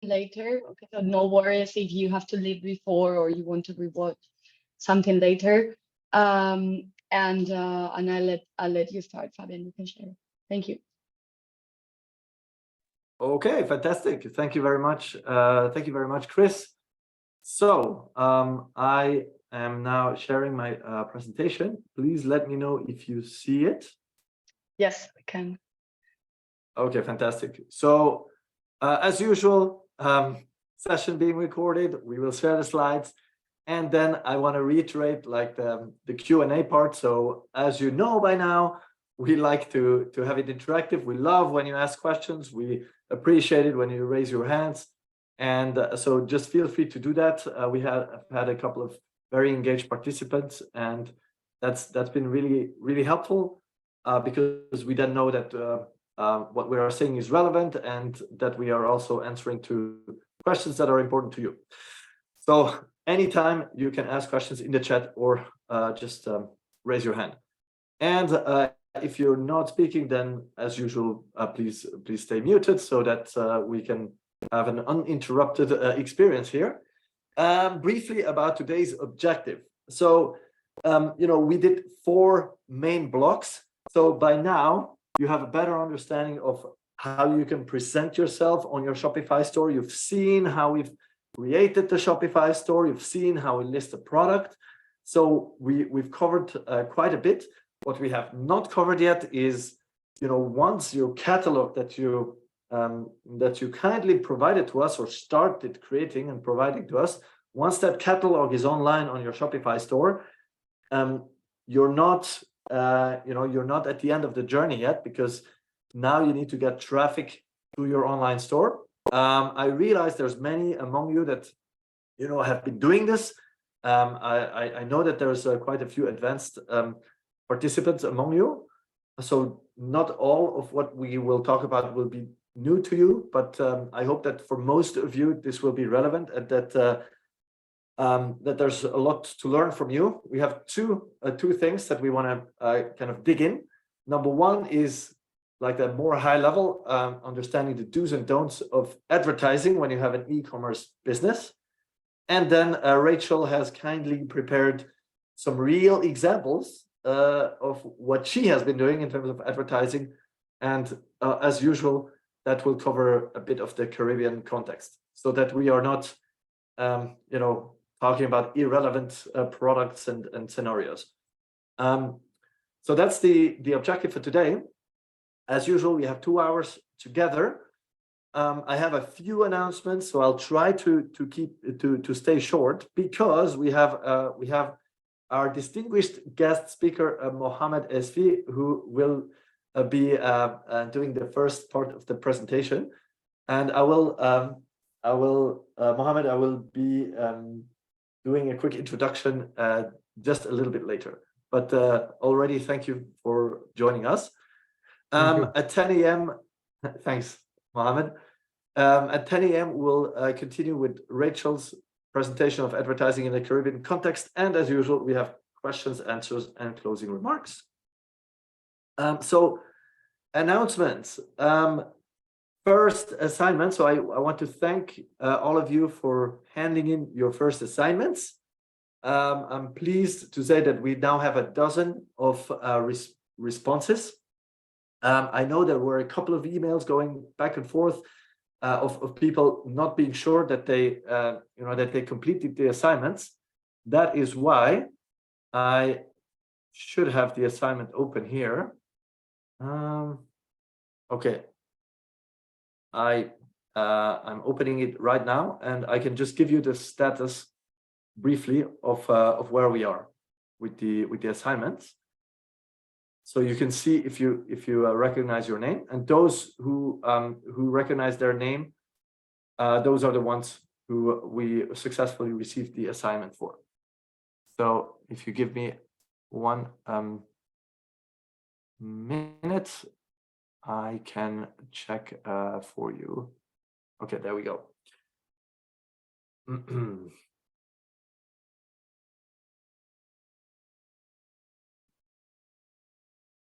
later. Okay, so no worries if you have to leave before or you want to rewatch something later. And I'll let you start, Fabian. You can share. Thank you. Okay, fantastic. Thank you very much. Thank you very much, Chris. So I am now sharing my presentation. Please let me know if you see it. Yes, we can. Okay, fantastic. So as usual, session being recorded, we will share the slides. And then I want to reiterate like the Q&A part. So as you know by now, we like to have it interactive. We love when you ask questions. We appreciate it when you raise your hands. And so just feel free to do that. We have had a couple of very engaged participants, and that's been really, really helpful because we then know that what we are saying is relevant and that we are also answering to questions that are important to you. So anytime you can ask questions in the chat or just raise your hand. And if you're not speaking, then as usual, please stay muted so that we can have an uninterrupted experience here. Briefly about today's objective. So, we did 4 main blocks. So by now you have a better understanding of how you can present yourself on your Shopify store. You've seen how we've created the Shopify store. You've seen how we list a product. So we've covered quite a bit. What we have not covered yet is, once your catalog that you kindly provided to us or started creating and providing to us, once that catalog is online on your Shopify store, you're not at the end of the journey yet, because now you need to get traffic to your online store. I realize there's many among you that have been doing this. I know that there's quite a few advanced participants among you, so not all of what we will talk about will be new to you, but I hope that for most of you this will be relevant, and that there's a lot to learn from you. We have two things that we want to kind of dig in. Number one is like a more high level understanding the do's and don'ts of advertising when you have an e-commerce business. And then Rachel has kindly prepared some real examples of what she has been doing in terms of advertising. And as usual, that will cover a bit of the Caribbean context, so that we are not, talking about irrelevant products and scenarios. So that's the objective for today. As usual, we have 2 hours together. I have a few announcements, so I'll try to stay short, because we have our distinguished guest speaker, Mohammed Esfi, who will be doing the first part of the presentation, and Mohammed, I will be doing a quick introduction just a little bit later. But already, thank you for joining us. At 10 a.m. Thanks, Mohammed. At 10 a.m. we'll continue with Rachel's presentation of advertising in the Caribbean context, and as usual, we have questions, answers, and closing remarks. So announcements. First assignment. So I want to thank all of you for handing in your first assignments. I'm pleased to say that we now have a dozen of responses. I know there were a couple of emails going back and forth of people not being sure that they completed the assignments. That is why I should have the assignment open here. Okay. I'm opening it right now, and I can just give you the status briefly of where we are with the assignments. So you can see if you recognize your name, and those who recognize their name, those are the ones who we successfully received the assignment for. So if you give me 1 minute, I can check for you. Okay, there we go.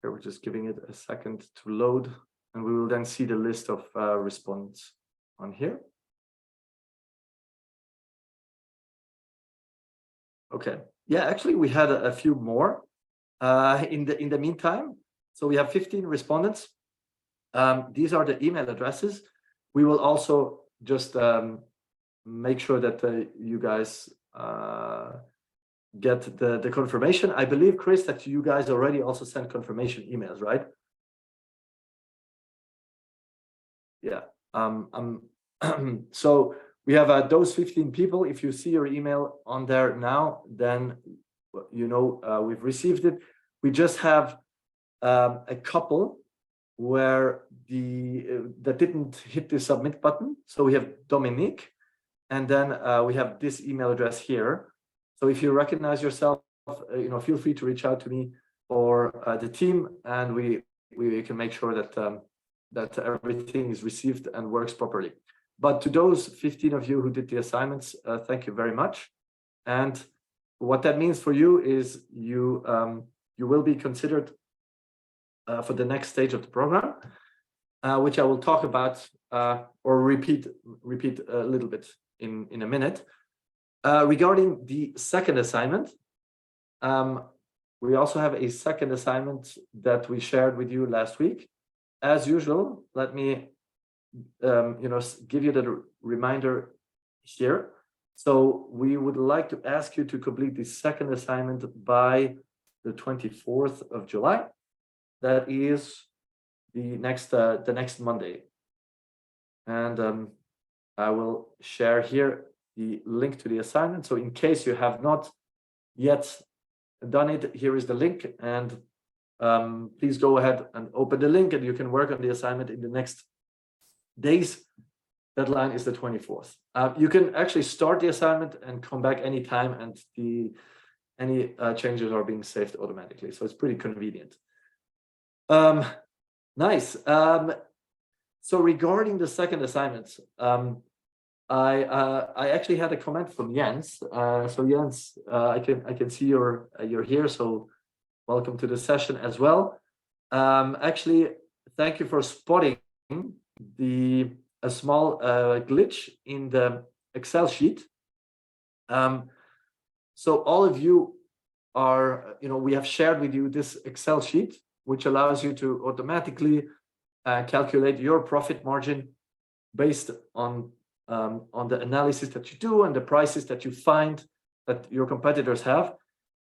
Here, we're just giving it a second to load, and we will then see the list of response on here. Okay. Yeah, actually, we had a few more in the meantime. So we have 15 respondents. These are the email addresses. We will also just make sure that you guys get the confirmation. I believe, Chris, that you guys already also sent confirmation emails, right? Yeah. So we have those 15 people. If you see your email on there now, then you know we've received it. We just have a couple where that didn't hit the submit button. So we have Dominique, and then we have this email address here. So if you recognize yourself, feel free to reach out to me or the team, and we can make sure that that everything is received and works properly. But to those 15 of you who did the assignments, thank you very much. And what that means for you is you will be considered for the next stage of the program, which I will talk about or repeat a little bit in a minute. Regarding the second assignment, we also have a second assignment that we shared with you last week. As usual, let me give you the reminder here. So we would like to ask you to complete the second assignment by the 24th of July. That is the next Monday. And I will share here the link to the assignment. So in case you have not yet done it, here is the link, and please go ahead and open the link, and you can work on the assignment in the next days. Deadline is the 24th. You can actually start the assignment and come back anytime, and any changes are being saved automatically. So it's pretty convenient. Nice. So regarding the second assignment, I actually had a comment from Jens. So Jens, I can see you're here. So welcome to the session as well. Actually, thank you for spotting a small glitch in the Excel sheet. So all of you are, we have shared with you this Excel sheet, which allows you to automatically calculate your profit margin based on the analysis that you do and the prices that you find that your competitors have.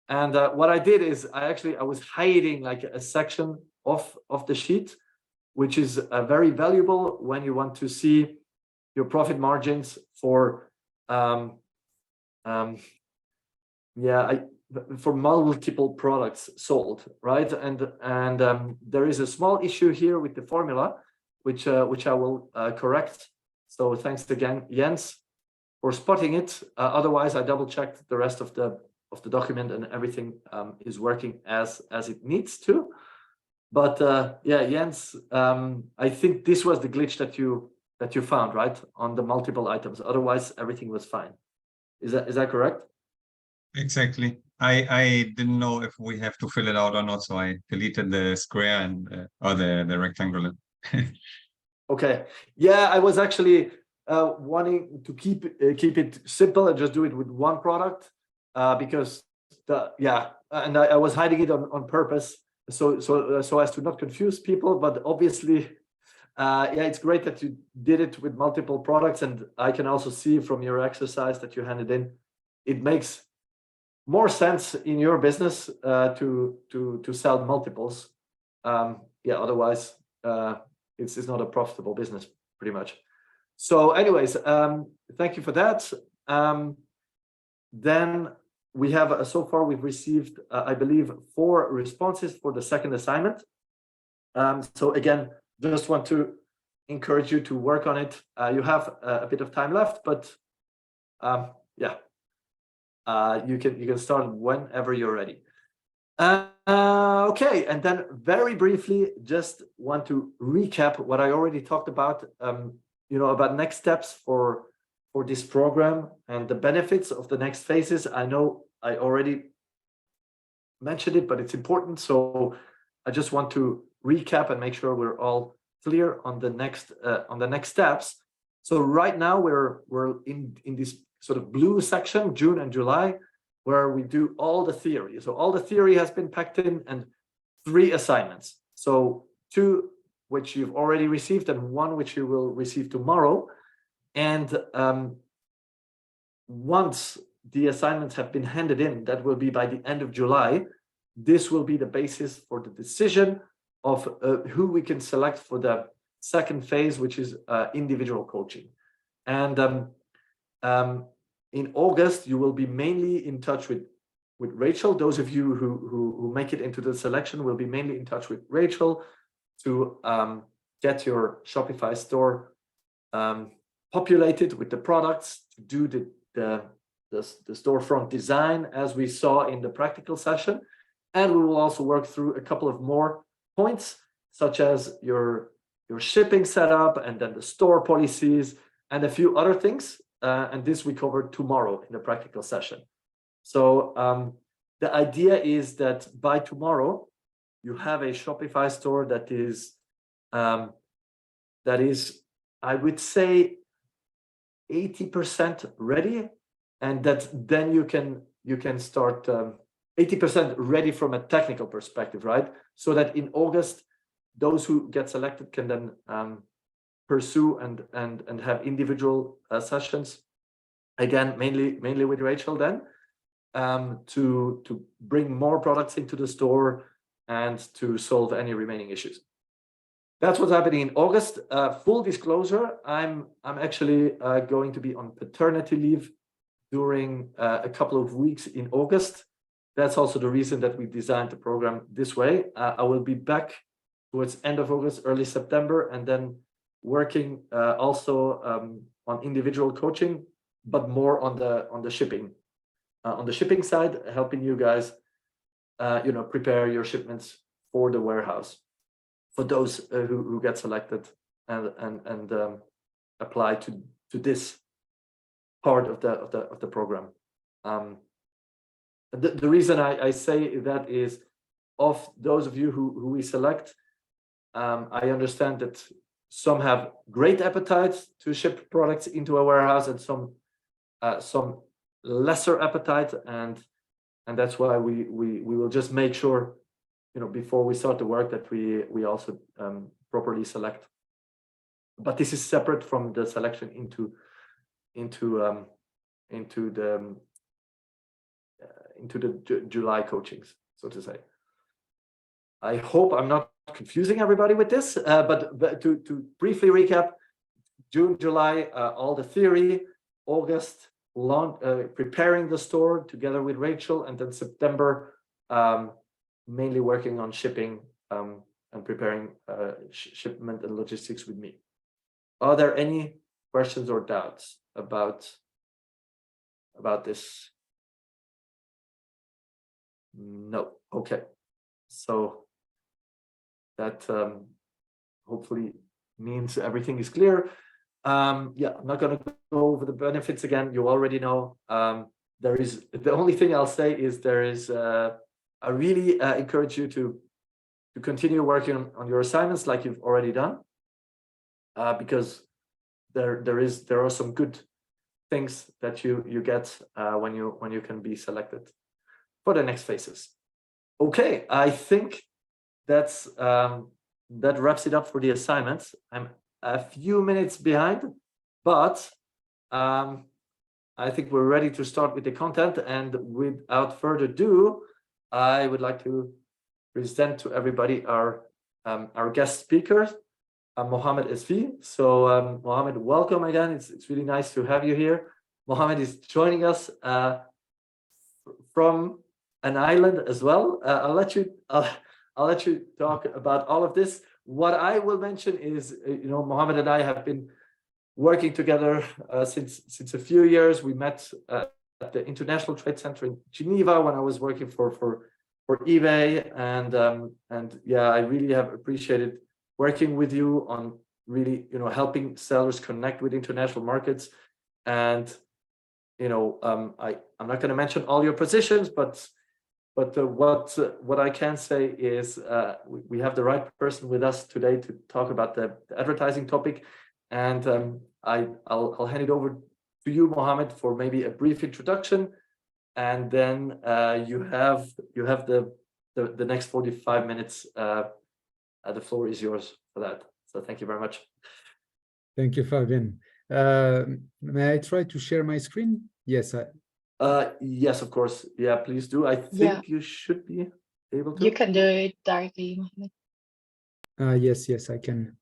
And what I did is I was hiding like a section of the sheet, which is very valuable when you want to see your profit margins for for multiple products sold, right? And there is a small issue here with the formula, which I will correct. So thanks again, Jens, for spotting it. Otherwise, I double checked the rest of the document, and everything is working as it needs to. But Jens, I think this was the glitch that you found, right, on the multiple items. Otherwise, everything was fine. Is that correct? Exactly. I didn't know if we have to fill it out or not, so I deleted the square and or the rectangular. Okay. Yeah, I was actually wanting to keep it simple and just do it with one product because and I was hiding it on purpose so as to not confuse people. But obviously, it's great that you did it with multiple products, and I can also see from your exercise that you handed in, it makes more sense in your business to sell multiples. Otherwise it's not a profitable business, pretty much. So anyways, thank you for that. Then we have so far we've received I believe 4 responses for the second assignment. So again, just want to encourage you to work on it. You have a bit of time left, but you can start whenever you're ready. Okay, and then very briefly, just want to recap what I already talked about. About next steps for this program and the benefits of the next phases. I know I already mentioned it, but it's important. So I just want to recap and make sure we're all clear on the next steps. So right now we're in this sort of blue section, June and July. where we do all the theory. So all the theory has been packed in, and 3 assignments. So 2 which you've already received and 1 which you will receive tomorrow. And once the assignments have been handed in, that will be by the end of July. This will be the basis for the decision of who we can select for the second phase, which is individual coaching. And in August, you will be mainly in touch with Rachel. Those of you who make it into the selection will be mainly in touch with Rachel to get your Shopify store populated with the products, to do the storefront design as we saw in the practical session. And we will also work through a couple of more points, such as your shipping setup, and then the store policies, and a few other things. And this we covered tomorrow in the practical session. So the idea is that by tomorrow, you have a Shopify store that is, I would say, 80% ready, and that then you can start 80% ready from a technical perspective, right? So that in August, those who get selected can then pursue and have individual sessions, again mainly with Rachel then, to bring more products into the store and to solve any remaining issues. That's what's happening in August. Full disclosure, I'm actually going to be on paternity leave during a couple of weeks in August. That's also the reason that we designed the program this way. I will be back towards end of August, early September, and then working also on individual coaching, but more on the shipping side, helping you guys prepare your shipments for the warehouse, for those who get selected and apply to this part of the program. The reason I say that is, of those of you who we select, I understand that some have great appetite to ship products into a warehouse, and some lesser appetite, and that's why we will just make sure, before we start the work, that we also properly select. But this is separate from the selection into the July coachings, so to say. I hope I'm not confusing everybody with this, but to briefly recap: June, July, all the theory; August, preparing the store together with Rachel; and then September, mainly working on shipping and preparing shipment and logistics with me. Are there any questions or doubts about this? No. Okay. So that hopefully means everything is clear. I'm not going to go over the benefits again. You already know. There is, the only thing I'll say is there is. I really encourage you to continue working on your assignments like you've already done, because there are some good things that you get when you can be selected for the next phases. Okay, I think that wraps it up for the assignments. I'm a few minutes behind, but I think we're ready to start with the content. And without further ado, I would like to present to everybody our guest speaker, Mohammed Esfi. So Mohammed, welcome again. It's really nice to have you here. Mohammed is joining us from an island as well. I'll let you talk about all of this. What I will mention is, Mohammed and I have been working together since a few years. We met at the International Trade Center in Geneva when I was working for eBay, and yeah, I really have appreciated working with you on really helping sellers connect with international markets. And I'm not going to mention all your positions, but what I can say is we have the right person with us today to talk about the advertising topic, and I'll hand it over to you, Mohammed, for maybe a brief introduction, and then you have the next 45 minutes. The floor is yours for that. So thank you very much. Thank you, Fabian. May I try to share my screen? Yes. Yes, of course. Yeah, please do. I think Yeah. you should be able to. You can do it directly, Mohammed. Yes, I can.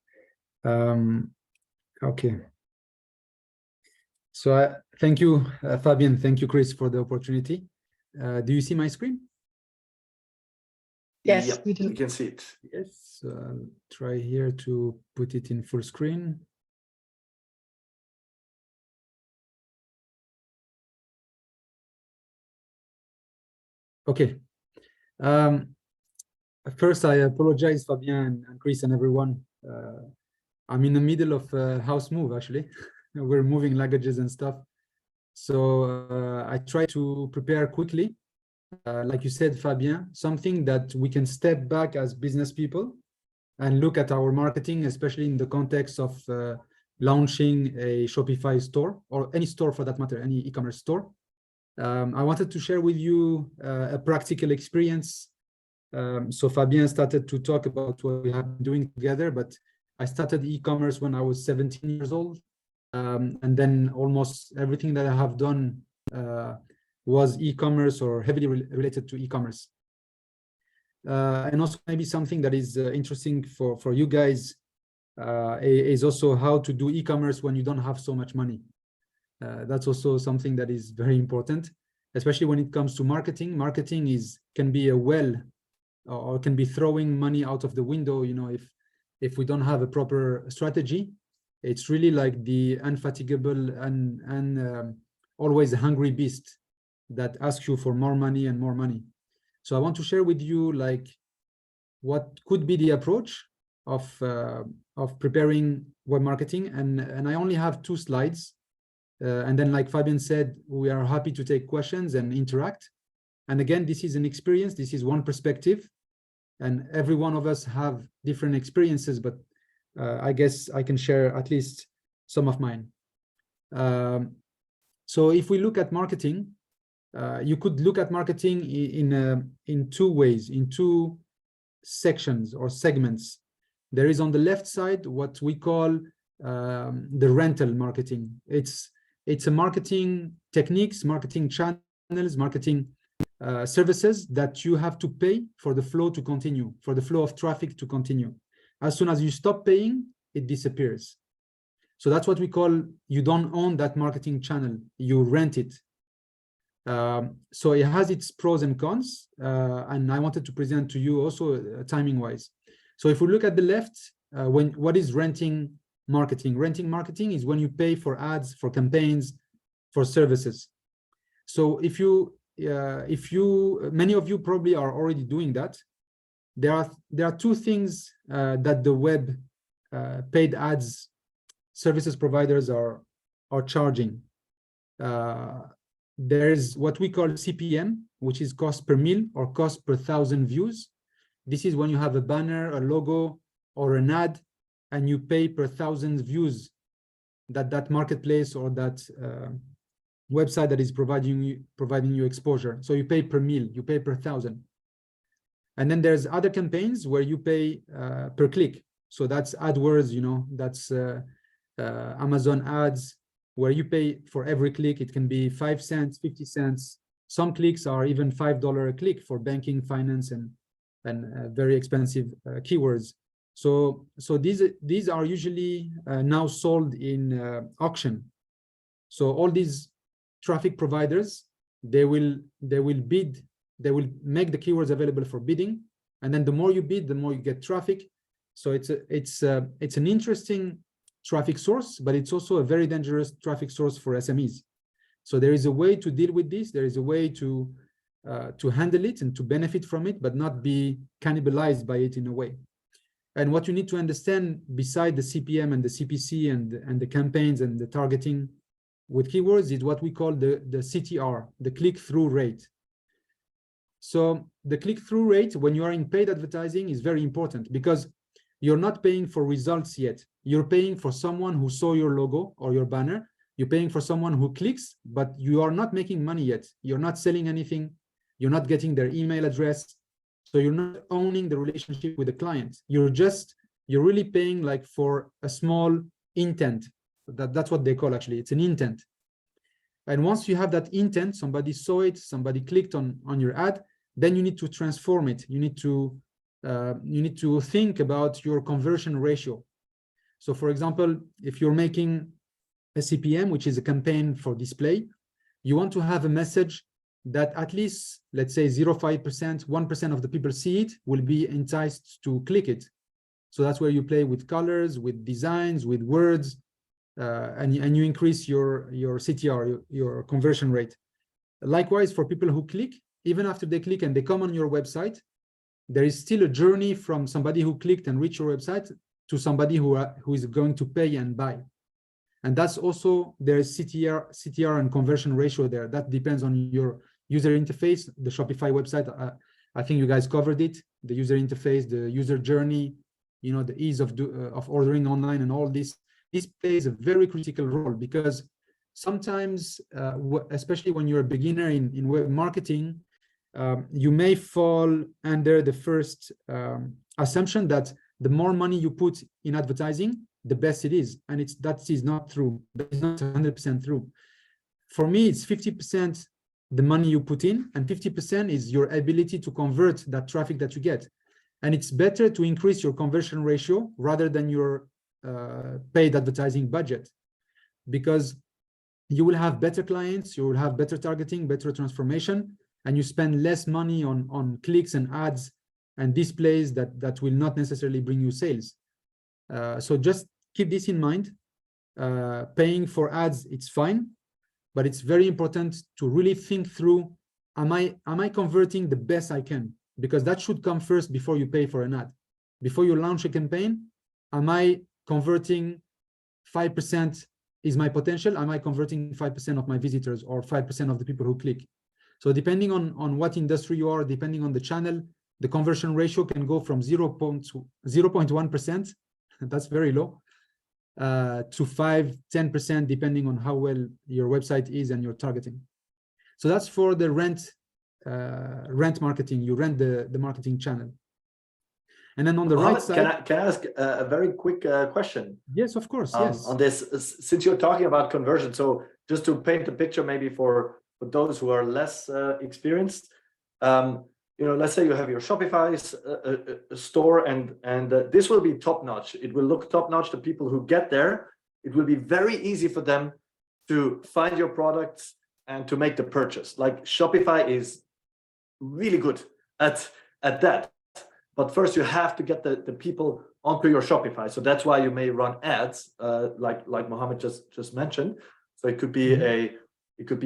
Okay. So thank you, Fabian. Thank you, Chris, for the opportunity. Do you see my screen? Yes, Yep, we do. we can see it. Yes. I'll try here to put it in full screen. Okay. First, I apologize, Fabian and Chris and everyone. I'm in the middle of a house move, actually. We're moving luggages and stuff. So I try to prepare quickly. Like you said, Fabien, something that we can step back as business people and look at our marketing, especially in the context of launching a Shopify store or any store for that matter, any e-commerce store. I wanted to share with you a practical experience. So Fabien started to talk about what we have been doing together, but I started e-commerce when I was 17 years old. And then almost everything that I have done was e-commerce or heavily related to e-commerce. And also maybe something that is interesting for you guys is also how to do e-commerce when you don't have so much money. That's also something that is very important, especially when it comes to marketing. Marketing can be a well, or can be throwing money out of the window. You know, if we don't have a proper strategy, it's really like the unfatigable and always hungry beast that asks you for more money and more money. So I want to share with you like what could be the approach of preparing web marketing, and I only have 2 slides. And then, like Fabian said, we are happy to take questions and interact. And again, this is an experience. This is one perspective, and every one of us have different experiences. But I guess I can share at least some of mine. So if we look at marketing, you could look at marketing in 2 ways, in 2 sections or segments. There is on the left side what we call the rental marketing. It's a marketing techniques, marketing channels, marketing services that you have to pay for the flow to continue, for the flow of traffic to continue. As soon as you stop paying, it disappears. So that's what we call, you don't own that marketing channel, you rent it. So it has its pros and cons, and I wanted to present to you also timing wise. So if we look at the left, what is renting marketing? Renting marketing is when you pay for ads, for campaigns, for services. So if many of you probably are already doing that. There are 2 things that the web paid ads services providers are charging. There's what we call CPM, which is cost per mille or cost per 1,000 views. This is when you have a banner, a logo, or an ad, and you pay per 1,000 views that marketplace or that website that is providing you exposure. So you pay per mille, you pay per 1,000. And then there's other campaigns where you pay per click. So that's AdWords, you know, that's Amazon ads, where you pay for every click. It can be 5 cents, 50 cents. Some clicks are even $5 a click for banking, finance, and very expensive keywords. So these are usually now sold in auction. So all these traffic providers, they will bid. They will make the keywords available for bidding, and then the more you bid, the more you get traffic. So it's an interesting traffic source, but it's also a very dangerous traffic source for SMEs. So there is a way to deal with this. There is a way to handle it and to benefit from it, but not be cannibalized by it in a way. And what you need to understand, beside the CPM and the CPC and the campaigns and the targeting with keywords, is what we call the CTR, the click-through rate. So the click-through rate when you are in paid advertising is very important, because you're not paying for results yet. You're paying for someone who saw your logo or your banner You're paying for someone who clicks, but you are not making money yet. You're not selling anything. You're not getting their email address. So you're not owning the relationship with the client. You're really paying like for a small intent. That's what they call, actually. It's an intent. And once you have that intent, somebody saw it, somebody clicked on your ad, then you need to transform it. You need to think about your conversion ratio. So for example, if you're making a CPM, which is a campaign for display, you want to have a message that at least, let's say 0.5%, 1% of the people see it, will be enticed to click it. So that's where you play with colors, with designs, with words, and you increase your CTR, your conversion rate. Likewise, for people who click, even after they click and they come on your website, there is still a journey from somebody who clicked and reached your website to somebody who is going to pay and buy. And that's also, there is CTR and conversion ratio there. That depends on your user interface. The Shopify website, I think you guys covered it. The user interface, the user journey, the ease of ordering online and all this. This plays a very critical role, because sometimes, especially when you're a beginner in web marketing, you may fall under the first assumption that the more money you put in advertising, the best it is. And that is not true. That is not 100% true. For me, it's 50% the money you put in, and 50% is your ability to convert that traffic that you get. And it's better to increase your conversion ratio rather than your paid advertising budget, because you will have better clients, you will have better targeting, better transformation, and you spend less money on clicks and ads and displays that will not necessarily bring you sales. So just keep this in mind. Paying for ads, it's fine, but it's very important to really think through, am I converting the best I can? Because that should come first before you pay for an ad. Before you launch a campaign, am I converting 5% is my potential? Am I converting 5% of my visitors or 5% of the people who click? So depending on what industry you are, depending on the channel, the conversion ratio can go from 0.1%, that's very low, to 5-10%, depending on how well your website is and your targeting. So that's for the rent marketing. You rent the marketing channel. And then on the right side, can I ask a very quick question? Yes, of course. Yes. On this, since you're talking about conversion, so just to paint a picture, maybe for those who are less experienced, let's say you have your Shopify store, and this will be top notch. It will look top notch to people who get there. It will be very easy for them to find your products and to make the purchase. Like Shopify is really good at that. But first you have to get the people onto your Shopify. So that's why you may run ads, like Mohammed just mentioned. So it could be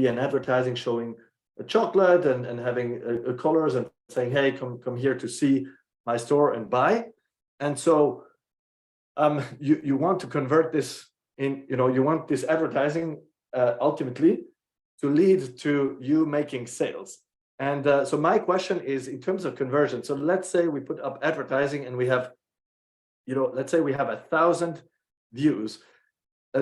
an advertising showing a chocolate and having colors and saying, hey, come here to see my store and buy. And so you want to convert this in, you want this advertising ultimately to lead to you making sales. And so my question is, in terms of conversion, so let's say we put up advertising and we have, let's say we have 1,000 views.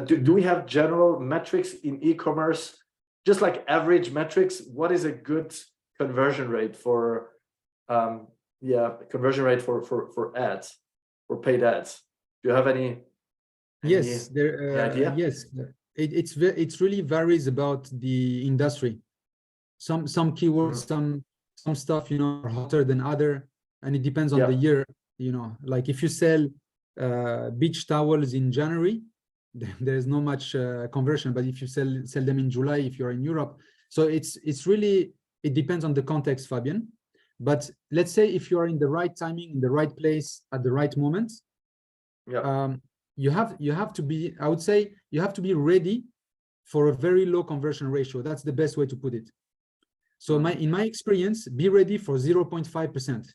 Do we have general metrics in e-commerce, just like average metrics? What is a good conversion rate for ads, for paid ads? Do you have any Yes, idea? Yes, it really varies about the industry. Some keywords, some stuff, are hotter than other, and it depends on the year. Like if you sell beach towels in January, there is no much conversion. But if you sell them in July, if you're in Europe, so it's really, it depends on the context, Fabian. But let's say if you are in the right timing, in the right place, at the right moment, you have to be, I would say, you have to be ready for a very low conversion ratio. That's the best way to put it. So in my experience, be ready for 0.5%.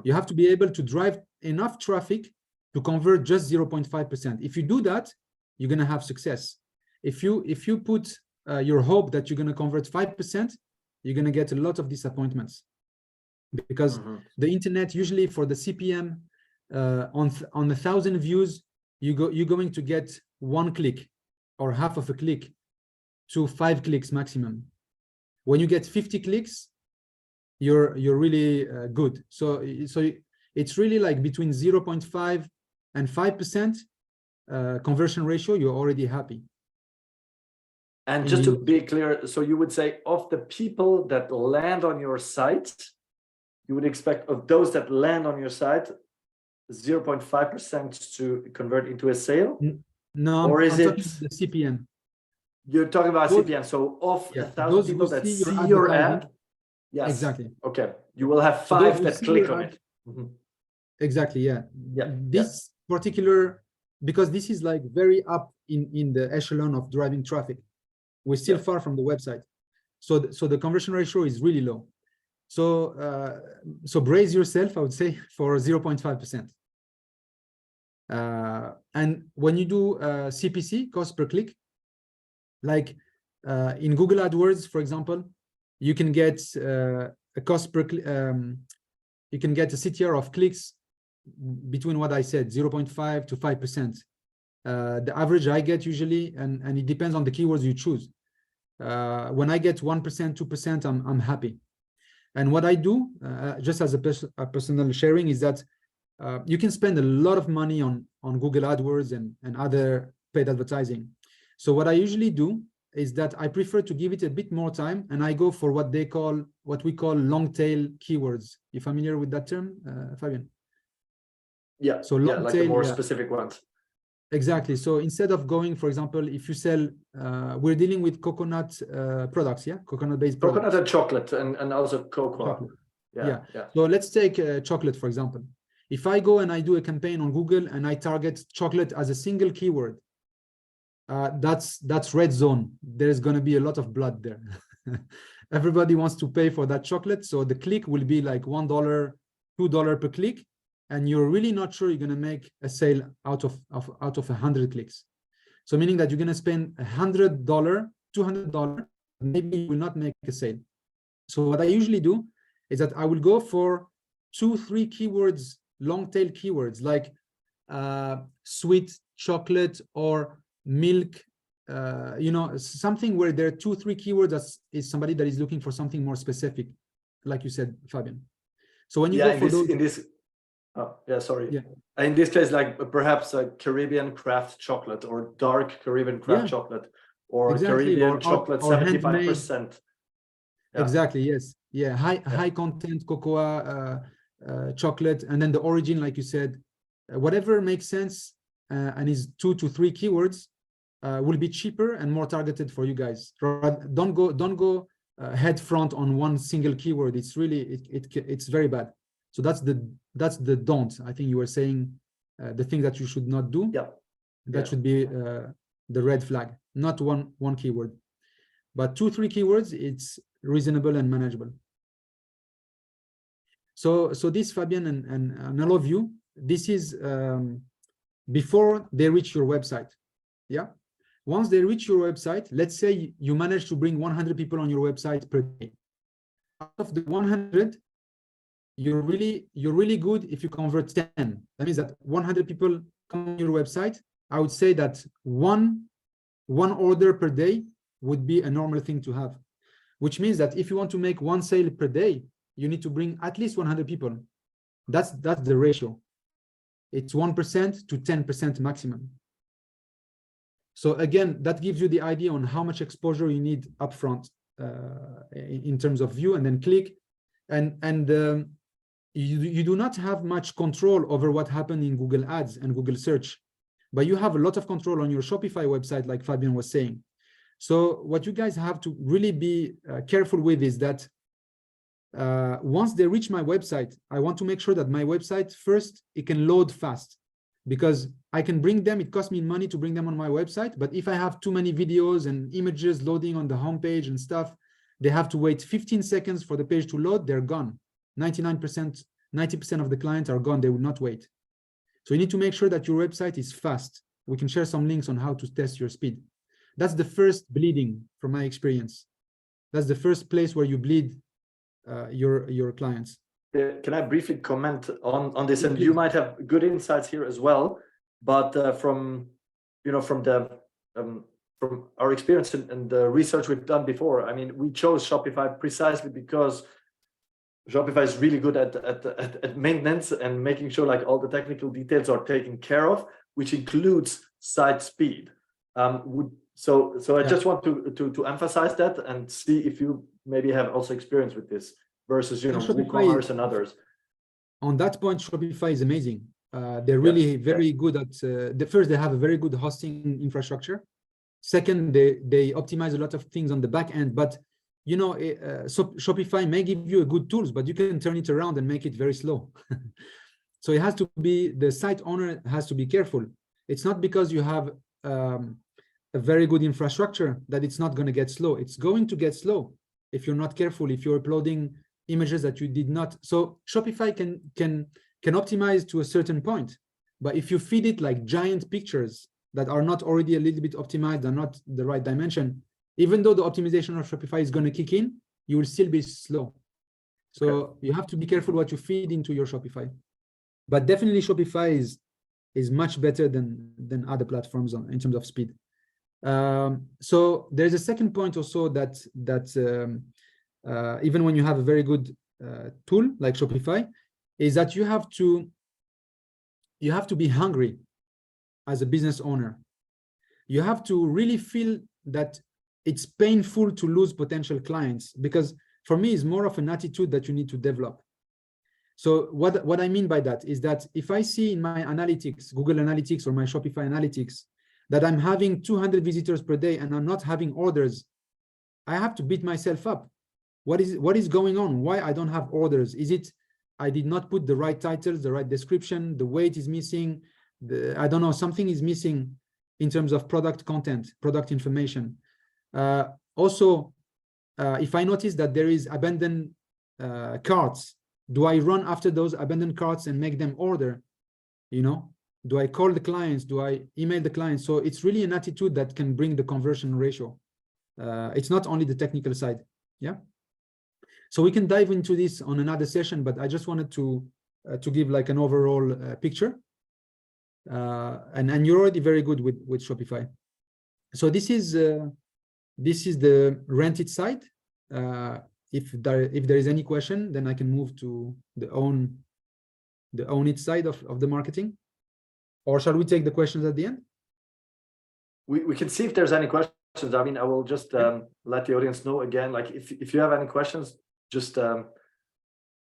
You have to be able to drive enough traffic to convert just 0.5%. If you do that, you're going to have success. If you put your hope that you're going to convert 5%, you're going to get a lot of disappointments, because the internet, usually for the CPM, on 1,000 views, you're going to get one click. or half of a click to 5 clicks maximum. When you get 50 clicks, you're really good. So it's really like between 0.5 and 5% conversion ratio. You're already happy. And just to be clear, so you would say of the people that land on your site, you would expect of those that land on your site, 0.5% to convert into a sale? No, or is I'm it talking the CPM? You're talking about Those- CPM. So of Yeah, 1,000 those people who that see your see your advertising- ad, yes, Exactly. okay, you will have So those 5 who that see click your on ad- it. Mhm. Exactly, yeah. Yeah, This particular, because this is like very up in the echelon of driving traffic. We're still Yeah. far from the website. So the conversion ratio is really low. So brace yourself, I would say, for 0.5%. And when you do CPC, cost per click, like in Google AdWords, for example, you can get a cost per you can get a CTR of clicks between what I said, 0.5 to 5%. The average I get usually, and it depends on the keywords you choose. When I get 1%, 2%, I'm happy. And what I do, just as a personal sharing, is that you can spend a lot of money on Google AdWords and other paid advertising. So what I usually do is that I prefer to give it a bit more time, and I go for what we call long tail keywords. You familiar with that term, Fabian? Yeah, So yeah, long like the tail, more yeah. specific ones. Exactly. So instead of going, for example, if you sell, we're dealing with coconut products, yeah, coconut-based products. Coconut and chocolate, and also cocoa. Chocolate. Yeah. So let's take chocolate, for example. If I go and I do a campaign on Google and I target chocolate as a single keyword, that's red zone. There's going to be a lot of blood there. Everybody wants to pay for that chocolate. So the click will be like $1, $2 per click. And you're really not sure you're going to make a sale out of 100 clicks. So meaning that you're going to spend $100, $200, maybe you will not make a sale. So what I usually do is that I will go for 2-3 keywords, long tail keywords like sweet chocolate or milk, something where there are 2-3 keywords that is somebody that is looking for something more specific, like you said, Fabian. So when you go for those, oh yeah, sorry. Yeah. In this case, like perhaps a Caribbean craft chocolate or dark Caribbean craft chocolate or exactly. Caribbean chocolate, 75%. Yeah. Exactly. Yes. Yeah. High content cocoa chocolate, and then the origin, like you said, whatever makes sense and is 2 to 3 keywords will be cheaper and more targeted for you guys. Don't go head front on one single keyword. It's really it's very bad. So that's the don't. I think you were saying the thing that you should not do. Yeah. That should be the red flag, not one keyword, but 2-3 keywords. It's reasonable and manageable. So this, Fabian and all of you, this is before they reach your website. Yeah. Once they reach your website, let's say you manage to bring 100 people on your website per day. Out of the 100, you're really good if you convert 10. That means that 100 people come on your website. I would say that one order per day would be a normal thing to have, which means that if you want to make one sale per day, you need to bring at least 100 people. That's the ratio. It's 1% to 10% maximum. So again, that gives you the idea on how much exposure you need upfront in terms of view and then click, and you do not have much control over what happened in Google Ads and Google search, but you have a lot of control on your Shopify website, like Fabian was saying. So what you guys have to really be careful with is that once they reach my website, I want to make sure that my website, first, it can load fast, because I can bring them, it costs me money to bring them on my website, but if I have too many videos and images loading on the homepage and stuff, they have to wait 15 seconds for the page to load, they're gone. 99%, 90% of the clients are gone, they will not wait. So you need to make sure that your website is fast. We can share some links on how to test your speed. That's the first bleeding from my experience. That's the first place where you bleed your clients. Can I briefly comment on this? And you might have good insights here as well, but from the from our experience and the research we've done before, I mean, we chose Shopify precisely because Shopify is really good at maintenance and making sure like all the technical details are taken care of, which includes site speed. So I just want to emphasize that and see if you maybe have also experience with this versus, you know, WooCommerce and others. On that point, Shopify is amazing. They're really very good at first, they have a very good hosting infrastructure. Second, they optimize a lot of things on the back end, but you know, so Shopify may give you a good tools, but you can turn it around and make it very slow. So it has to be, the site owner has to be careful. It's not because you have a very good infrastructure that it's not going to get slow. It's going to get slow if you're not careful, if you're uploading images that you did not. So Shopify can optimize to a certain point, but if you feed it like giant pictures that are not already a little bit optimized and not the right dimension, even though the optimization of Shopify is going to kick in, you will still be slow. So you have to be careful what you feed into your Shopify. But definitely Shopify is much better than other platforms in terms of speed. So there's a second point also that even when you have a very good tool like Shopify, is that you have to be hungry as a business owner. You have to really feel that it's painful to lose potential clients, because for me it's more of an attitude that you need to develop. So what I mean by that is that if I see in my analytics, Google Analytics or my Shopify Analytics, that I'm having 200 visitors per day and I'm not having orders, I have to beat myself up. What is going on? Why I don't have orders? Is it I did not put the right titles, the right description, the weight is missing, I don't know, something is missing in terms of product content, product information. Also, if I notice that there is abandoned carts, do I run after those abandoned carts and make them order? You know, do I call the clients? Do I email the clients? So it's really an attitude that can bring the conversion ratio. It's not only the technical side. Yeah. So we can dive into this on another session, but I just wanted to give like an overall picture. And you're already very good with Shopify. So this is the rented site. If there is any question, then I can move to the own it side of the marketing. Or shall we take the questions at the end? We can see if there's any questions. I mean, I will just let the audience know again, like if you have any questions, just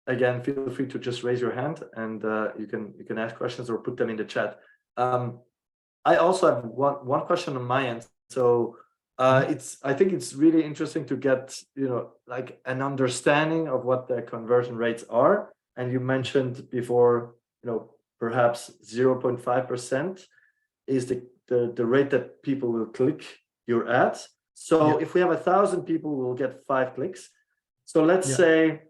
again, feel free to just raise your hand and you can ask questions or put them in the chat. I also have one question on my end. So I think it's really interesting to get, you know, like an understanding of what the conversion rates are. And you mentioned before, you know, perhaps 0.5% is the rate that people will click your ads. So if we have 1,000 people, we'll get 5 clicks. So let's say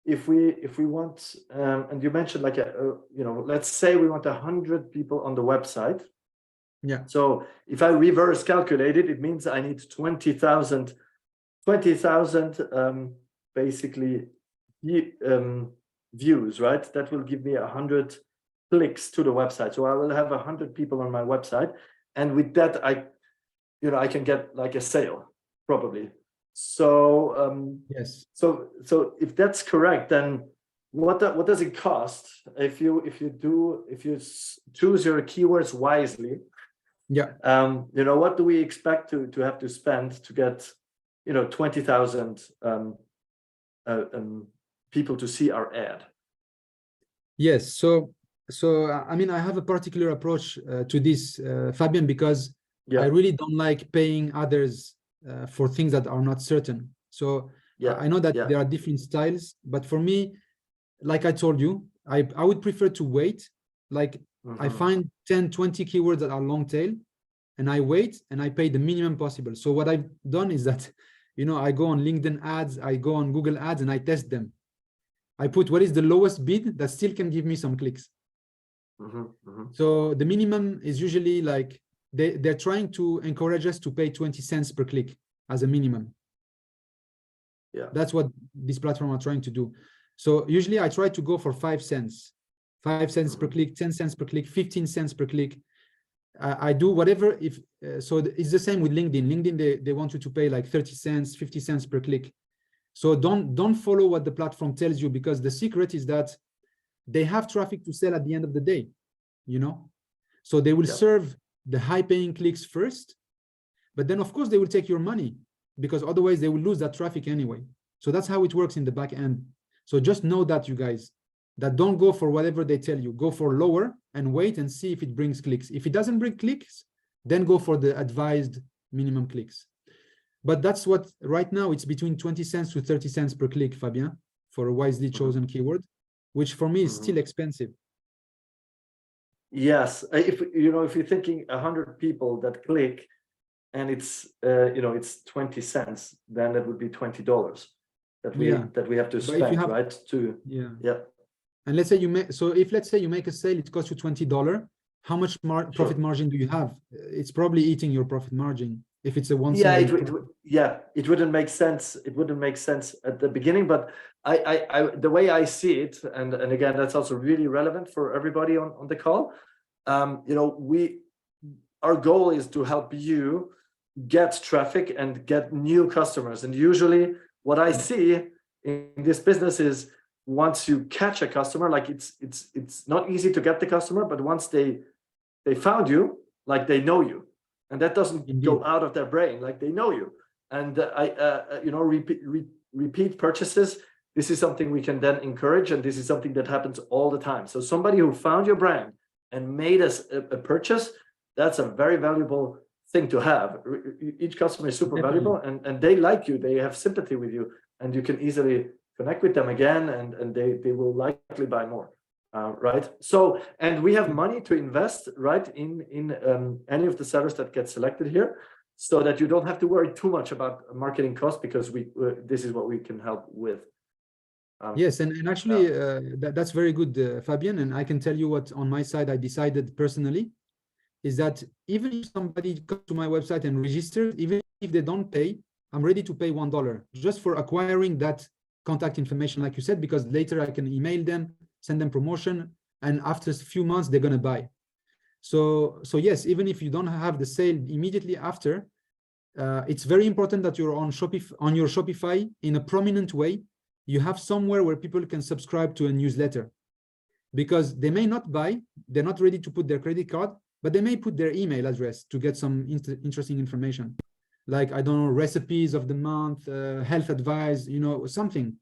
if we want, and you mentioned like you know, let's say we want 100 people on the website. Yeah. So if I reverse calculate it, it means I need 20,000 basically views, right? That will give me 100 clicks to the website. So I will have 100 people on my website, and with that, I can get like a sale probably. So yes. So if that's correct, then what does it cost if you choose your keywords wisely? Yeah. You know, what do we expect to have to spend to get, you know, 20,000 people to see our ad? Yes. So I mean, I have a particular approach to this, Fabian, because I really don't like paying others for things that are not certain. So I know that there are different styles, but for me, like I told you, I would prefer to wait. Like I find 10, 20 keywords that are long tail, and I wait and I pay the minimum possible. So what I've done is that, you know, I go on LinkedIn ads, I go on Google ads, and I test them. I put what is the lowest bid that still can give me some clicks. So the minimum is usually like they're trying to encourage us to pay 20 cents per click as a minimum. Yeah, that's what this platform are trying to do. So usually I try to go for 5 cents, 5 cents per click, 10 cents per click, 15 cents per click. I do whatever. If so, it's the same with LinkedIn. LinkedIn, they want you to pay like 30 cents, 50 cents per click. So don't follow what the platform tells you, because the secret is that they have traffic to sell at the end of the day, you know. So they will serve the high-paying clicks first, but then of course they will take your money, because otherwise they will lose that traffic anyway. So that's how it works in the back end. So just know that, you guys, that don't go for whatever they tell you. Go for lower and wait and see if it brings clicks. If it doesn't bring clicks, then go for the advised minimum clicks. But that's what, right now, it's between 20 cents to 30 cents per click, Fabien, for a wisely chosen keyword, which for me is still expensive. Yes, if you're thinking 100 people that click, and it's it's 20 cents, then that would be $20 that we have to spend, right? And let's say let's say you make a sale, it costs you $20. How much profit margin do you have? It's probably eating your profit margin if it's a one. It wouldn't make sense. It wouldn't make sense at the beginning, but I the way I see it, and again, that's also really relevant for everybody on the call. Our goal is to help you get traffic and get new customers. And usually what I see in this business is, once you catch a customer, like it's not easy to get the customer, but once they found you, like they know you, and that doesn't go out of their brain, like they know you. And repeat purchases, this is something we can then encourage, and this is something that happens all the time. So somebody who found your brand and made us a purchase, that's a very valuable thing to have. Each customer is super valuable, and they like you, they have sympathy with you, and you can easily connect with them again, and they will likely buy more, right? So, and we have money to invest, right, in any of the sellers that get selected here, so that you don't have to worry too much about marketing costs, because this is what we can help with. Yes, and actually that's very good, Fabien. And I can tell you what, on my side, I decided personally, is that even if somebody comes to my website and registers, even if they don't pay, I'm ready to pay $1 just for acquiring that contact information, like you said, because later I can email them, send them promotion, and after a few months, they're going to buy. So yes, even if you don't have the sale immediately after, it's very important that you're on your Shopify in a prominent way. You have somewhere where people can subscribe to a newsletter, because they may not buy, they're not ready to put their credit card, but they may put their email address to get some interesting information, like, I don't know, recipes of the month, health advice, something.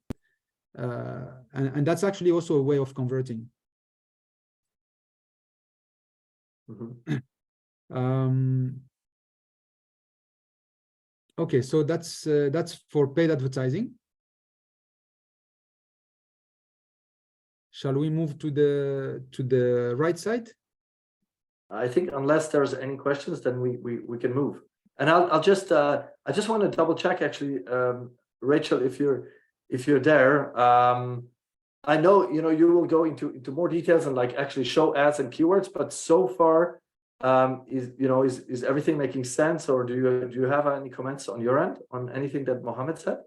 And that's actually also a way of converting. Okay, so that's for paid advertising. Shall we move to the right side? I think unless there's any questions, then we can move. And I just want to double check, actually, Rachel, if you're there. I know you will go into more details and like actually show ads and keywords, but so far, is everything making sense, or do you have any comments on your end on anything that Mohammed said?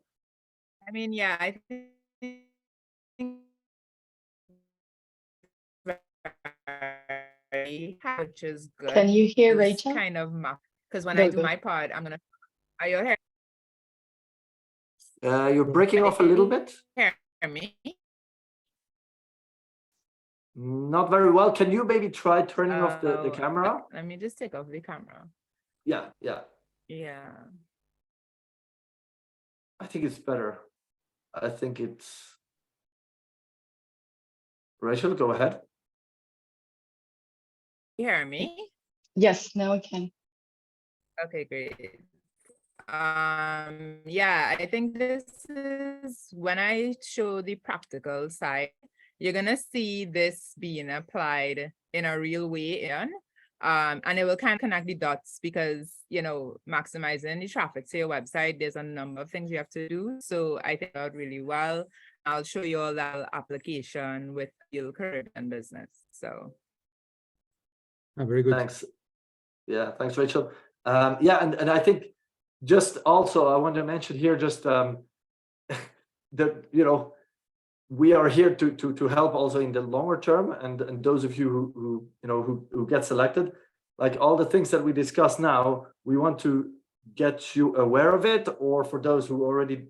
I mean, yeah, I think which is good. Can you hear Rachel? Kind of because when I do my part, I'm gonna. Are you here? You're breaking off a little bit. Hear me? Not very well. Can you maybe try turning off the camera? Let me just take off the camera. Yeah. I think it's better. I think it's. Rachel, go ahead. You hear me? Yes, now I can. Okay, great. Yeah, I think this is when I show the practical side, you're gonna see this being applied in a real way, and it will kind of connect the dots, because maximizing the traffic to your website, there's a number of things you have to do. So I think that really well. I'll show you all that application with your Caribbean business. So very good. Thanks. Yeah, thanks, Rachel. And I think just also I want to mention here just that we are here to help also in the longer term, and those of you who get selected, like all the things that we discuss now, we want to get you aware of it, or for those who already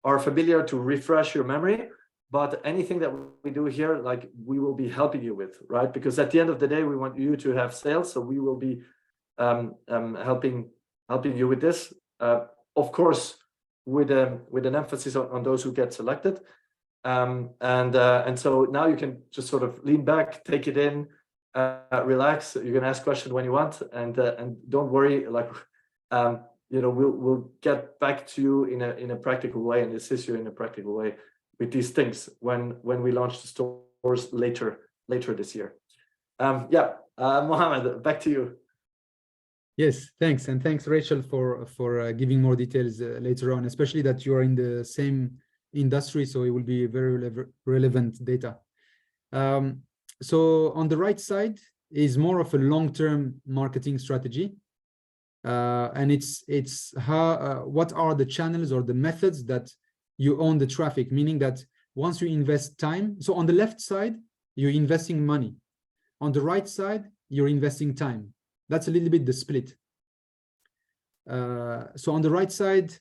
are familiar, to refresh your memory. But anything that we do here, like, we will be helping you with, right? Because at the end of the day, we want you to have sales, so we will be helping you with this, of course, with an emphasis on those who get selected. And so now you can just sort of lean back, take it in, relax. You can ask questions when you want, and don't worry. Like, we'll get back to you in a practical way and assist you in a practical way with these things when we launch the stores later this year. Mohammed, back to you. Yes, thanks, and thanks, Rachel, for giving more details later on, especially that you are in the same industry, so it will be very relevant data. So on the right side is more of a long-term marketing strategy, and it's how what are the channels or the methods that you own the traffic, meaning that once you invest time. So on the left side, you're investing money. On the right side, you're investing time. That's a little bit the split. So on the right side,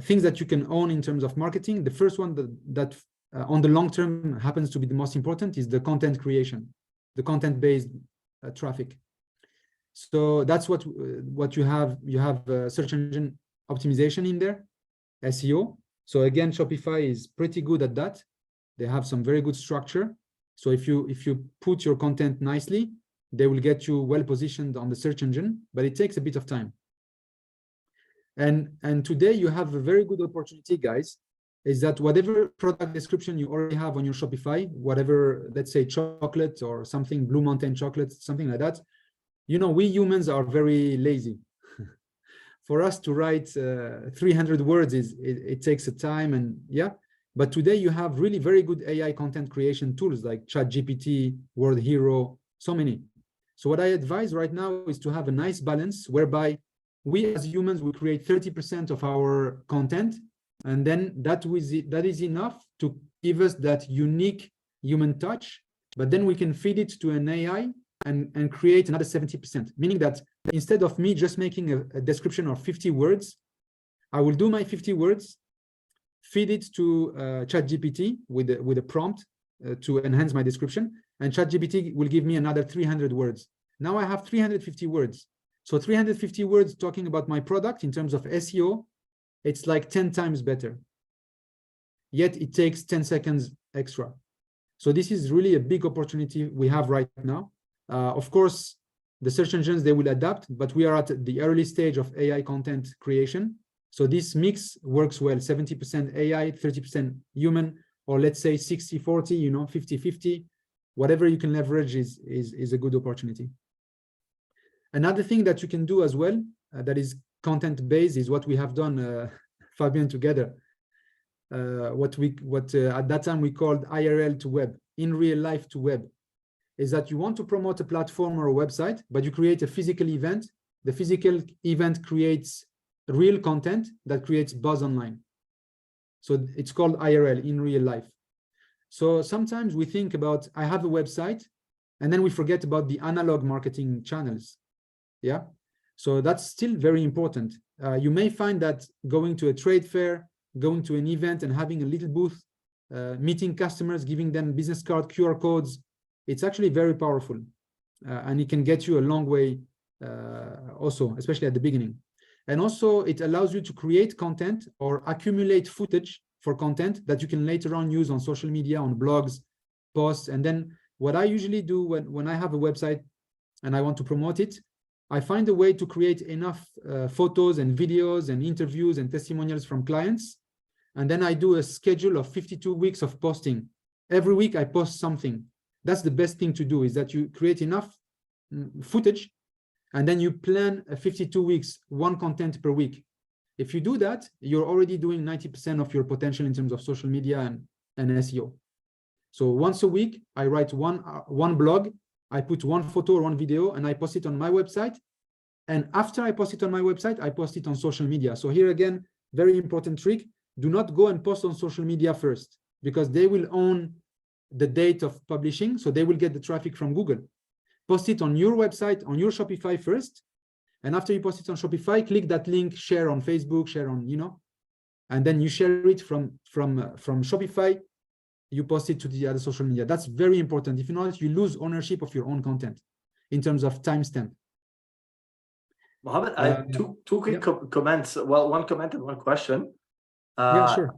things that you can own in terms of marketing. The first one that on the long term happens to be the most important is the content creation, the content-based traffic. So that's what you have. You have search engine optimization in there, SEO. So again, Shopify is pretty good at that. They have some very good structure. So if you put your content nicely, they will get you well positioned on the search engine, but it takes a bit of time. And today you have a very good opportunity, guys, is that whatever product description you already have on your Shopify, whatever, let's say chocolate or something, Blue Mountain chocolate, something like that, we humans are very lazy. For us to write 300 words, it takes a time, and but today you have really very good AI content creation tools like ChatGPT, Word Hero, so many. So what I advise right now is to have a nice balance whereby we as humans, we create 30% of our content, and then that is enough to give us that unique human touch, but then we can feed it to an AI and create another 70%, meaning that instead of me just making a description of 50 words, I will do my 50 words, feed it to ChatGPT with a prompt to enhance my description, and ChatGPT will give me another 300 words. Now I have 350 words. So 350 words talking about my product in terms of SEO, it's like 10 times better. Yet it takes 10 seconds extra. So this is really a big opportunity we have right now. Of course, the search engines, they will adapt, but we are at the early stage of AI content creation. So this mix works well, 70% AI, 30% human, or let's say 60-40, 50-50. Whatever you can leverage is a good opportunity. Another thing that you can do as well, that is content-based, is what we have done, Fabian, together. What at that time we called IRL to web, in real life to web, is that you want to promote a platform or a website, but you create a physical event. The physical event creates real content that creates buzz online. So it's called IRL, in real life. So sometimes we think about, I have a website, and then we forget about the analog marketing channels. Yeah, so that's still very important. You may find that going to a trade fair, going to an event and having a little booth, meeting customers, giving them business card, QR codes, it's actually very powerful. And it can get you a long way also, especially at the beginning. And also it allows you to create content or accumulate footage for content that you can later on use on social media, on blogs, posts. And then what I usually do when I have a website and I want to promote it, I find a way to create enough photos and videos and interviews and testimonials from clients. And then I do a schedule of 52 weeks of posting. Every week I post something. That's the best thing to do, is that you create enough footage and then you plan 52 weeks, one content per week. If you do that, you're already doing 90% of your potential in terms of social media and SEO. So once a week, I write one blog, I put one photo or one video, and I post it on my website. And after I post it on my website, I post it on social media. So here again, very important trick. Do not go and post on social media first, because they will own the date of publishing. So they will get the traffic from Google. post it on your website, on your Shopify first. And after you post it on Shopify, click that link, share on Facebook, share on, and then you share it from Shopify. You post it to the other social media. That's very important. If not, you lose ownership of your own content in terms of timestamp. Mohammed, I have two quick comments. Well, one comment and one question. Yeah, sure.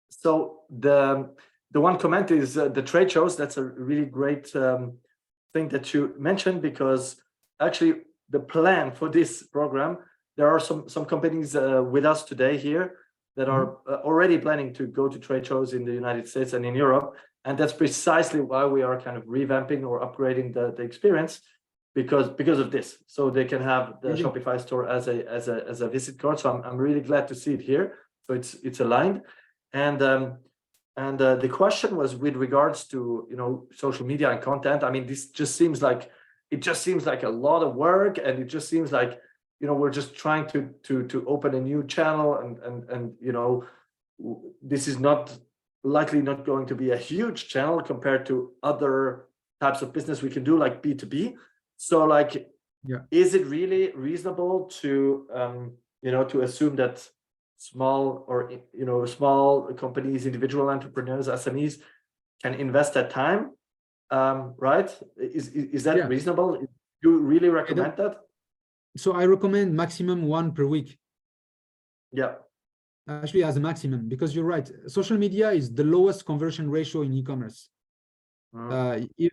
So the one comment is the trade shows. That's a really great thing that you mentioned, because actually the plan for this program, there are some companies with us today here that are already planning to go to trade shows in the United States and in Europe, and that's precisely why we are kind of revamping or upgrading the experience, because of this, so they can have the Shopify store as a visit card. So I'm really glad to see it here. So it's aligned, and the question was with regards to social media and content. I mean, this just seems like a lot of work, and it just seems like we're just trying to open a new channel, and this is likely not going to be a huge channel compared to other types of business we can do, like B2B. So is it really reasonable to to assume that small companies, individual entrepreneurs, SMEs can invest that time, right? Is that reasonable? Do you really recommend that? So I recommend maximum 1 per week. Yeah. Actually, as a maximum, because you're right. Social media is the lowest conversion ratio in e-commerce.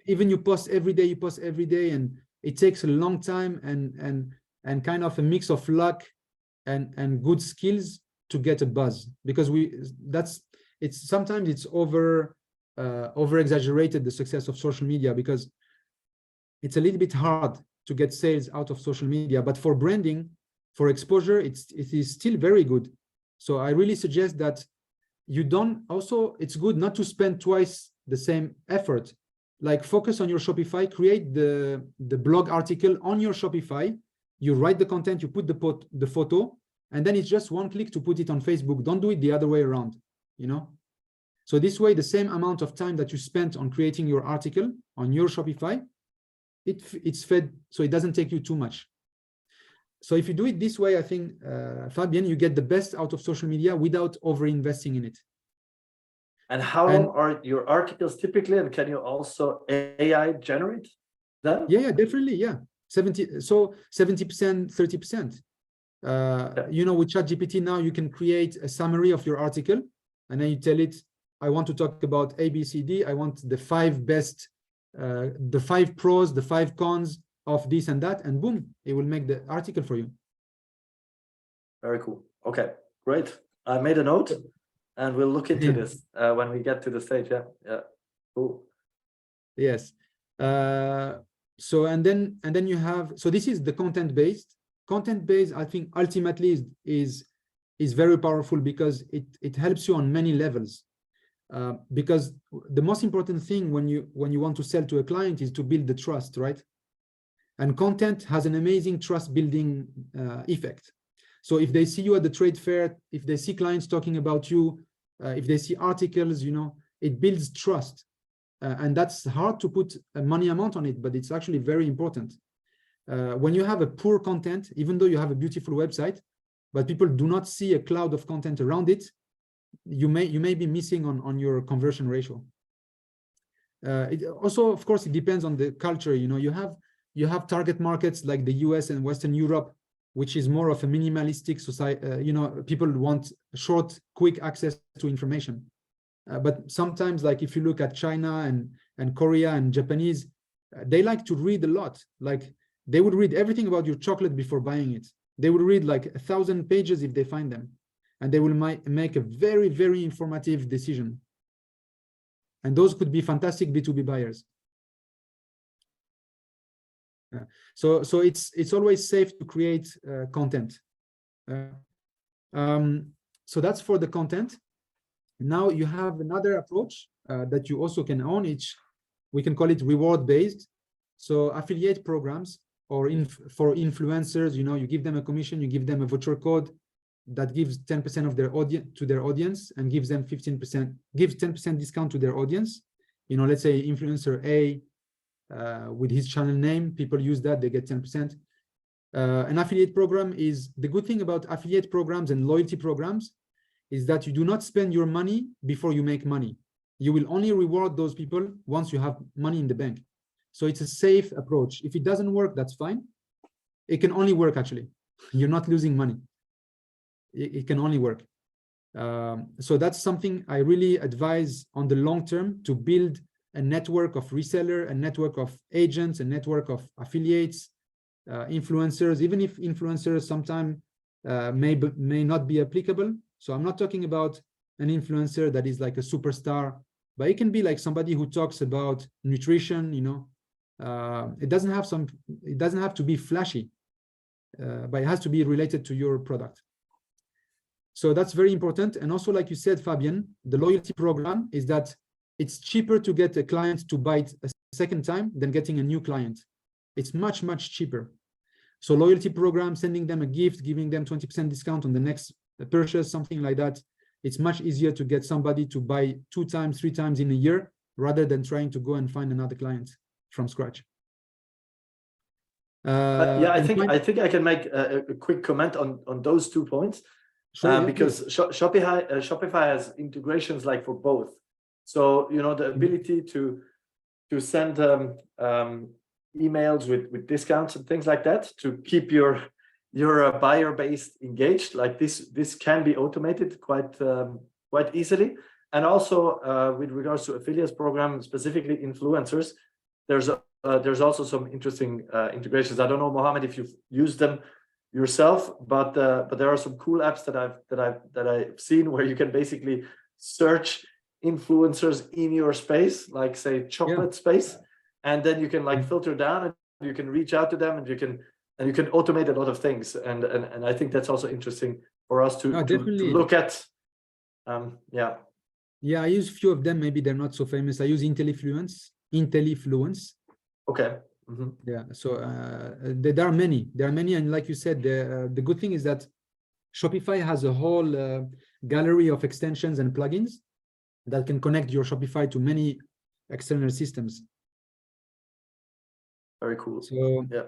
Even you post every day, and it takes a long time and kind of a mix of luck and good skills to get a buzz, because sometimes it's over exaggerated, the success of social media, because it's a little bit hard to get sales out of social media, but for branding, for exposure, it is still very good. So I really suggest that it's good not to spend twice the same effort. Like, focus on your Shopify, create the blog article on your Shopify, you write the content, you put the photo, and then it's just one click to put it on Facebook. Don't do it the other way around, So this way, the same amount of time that you spent on creating your article on your Shopify, it's fed, so it doesn't take you too much. So if you do it this way, I think, Fabien, you get the best out of social media without over-investing in it. And how long are your articles typically? And can you also AI generate them? Yeah, definitely. Yeah, 70%, 30%. With ChatGPT now, you can create a summary of your article, and then you tell it, I want to talk about A, B, C, D. I want the 5 best, the 5 pros, the 5 cons of this and that, and boom, it will make the article for you. Very cool. Okay, great. I made a note, and we'll look into this when we get to the stage. Yeah, cool. Yes. So and then you have, so this is the content based. Content based, I think, ultimately is very powerful, because it helps you on many levels. Because the most important thing when you want to sell to a client is to build the trust, right? And content has an amazing trust building effect. So if they see you at the trade fair, if they see clients talking about you, if they see articles, it builds trust. And that's hard to put a money amount on it, but it's actually very important. When you have a poor content, even though you have a beautiful website, but people do not see a cloud of content around it, you may be missing on your conversion ratio. It also, of course, it depends on the culture. You have target markets like the US and Western Europe, which is more of a minimalistic society. People want short, quick access to information. But sometimes, like if you look at China and Korea and Japanese, they like to read a lot. Like, they would read everything about your chocolate before buying it. They would read like 1,000 pages if they find them, and they will make a very, very informative decision. And those could be fantastic B2B buyers. So it's always safe to create content. So that's for the content. Now you have another approach that you also can own. We can call it reward based. So affiliate programs, or for influencers, you give them a commission, you give them a voucher code that gives 10% of their audience to their audience, and gives them 15%, gives 10% discount to their audience. Let's say influencer A with his channel name. People use that, they get 10%. An affiliate program is, the good thing about affiliate programs and loyalty programs is that you do not spend your money before you make money. You will only reward those people once you have money in the bank. So it's a safe approach. If it doesn't work, that's fine. It can only work actually. You're not losing money. It can only work. So that's something I really advise on the long term, to build a network of reseller, a network of agents, a network of affiliates, influencers, even if influencers sometimes may not be applicable. So I'm not talking about an influencer that is like a superstar, but it can be like somebody who talks about nutrition, you know. It doesn't have to be flashy, but it has to be related to your product. So that's very important. And also, like you said, Fabian, the loyalty program is that it's cheaper to get a client to buy it a second time than getting a new client. It's much, much cheaper. So loyalty program, sending them a gift, giving them 20% discount on the next purchase, something like that. It's much easier to get somebody to buy 2 times, 3 times in a year, rather than trying to go and find another client from scratch. Yeah, I think I can make a quick comment on those 2 points. Sure, yeah, because Shopify has integrations like for both. So, you know, the ability to send emails with discounts and things like that to keep your buyer base engaged, like this can be automated quite easily. And also with regards to affiliates program, specifically influencers, there's also some interesting integrations. I don't know, Mohammed, if you've used them yourself, but there are some cool apps that I've seen where you can basically search influencers in your space, like say chocolate space, and then you can like filter down and you can reach out to them, and you can automate a lot of things, and I think that's also interesting for us to look at. Yeah, I use a few of them. Maybe they're not so famous. I use IntelliFluence. Okay. Yeah, so there are many, and like you said, the good thing is that Shopify has a whole gallery of extensions and plugins that can connect your Shopify to many external systems. Very cool. So yeah,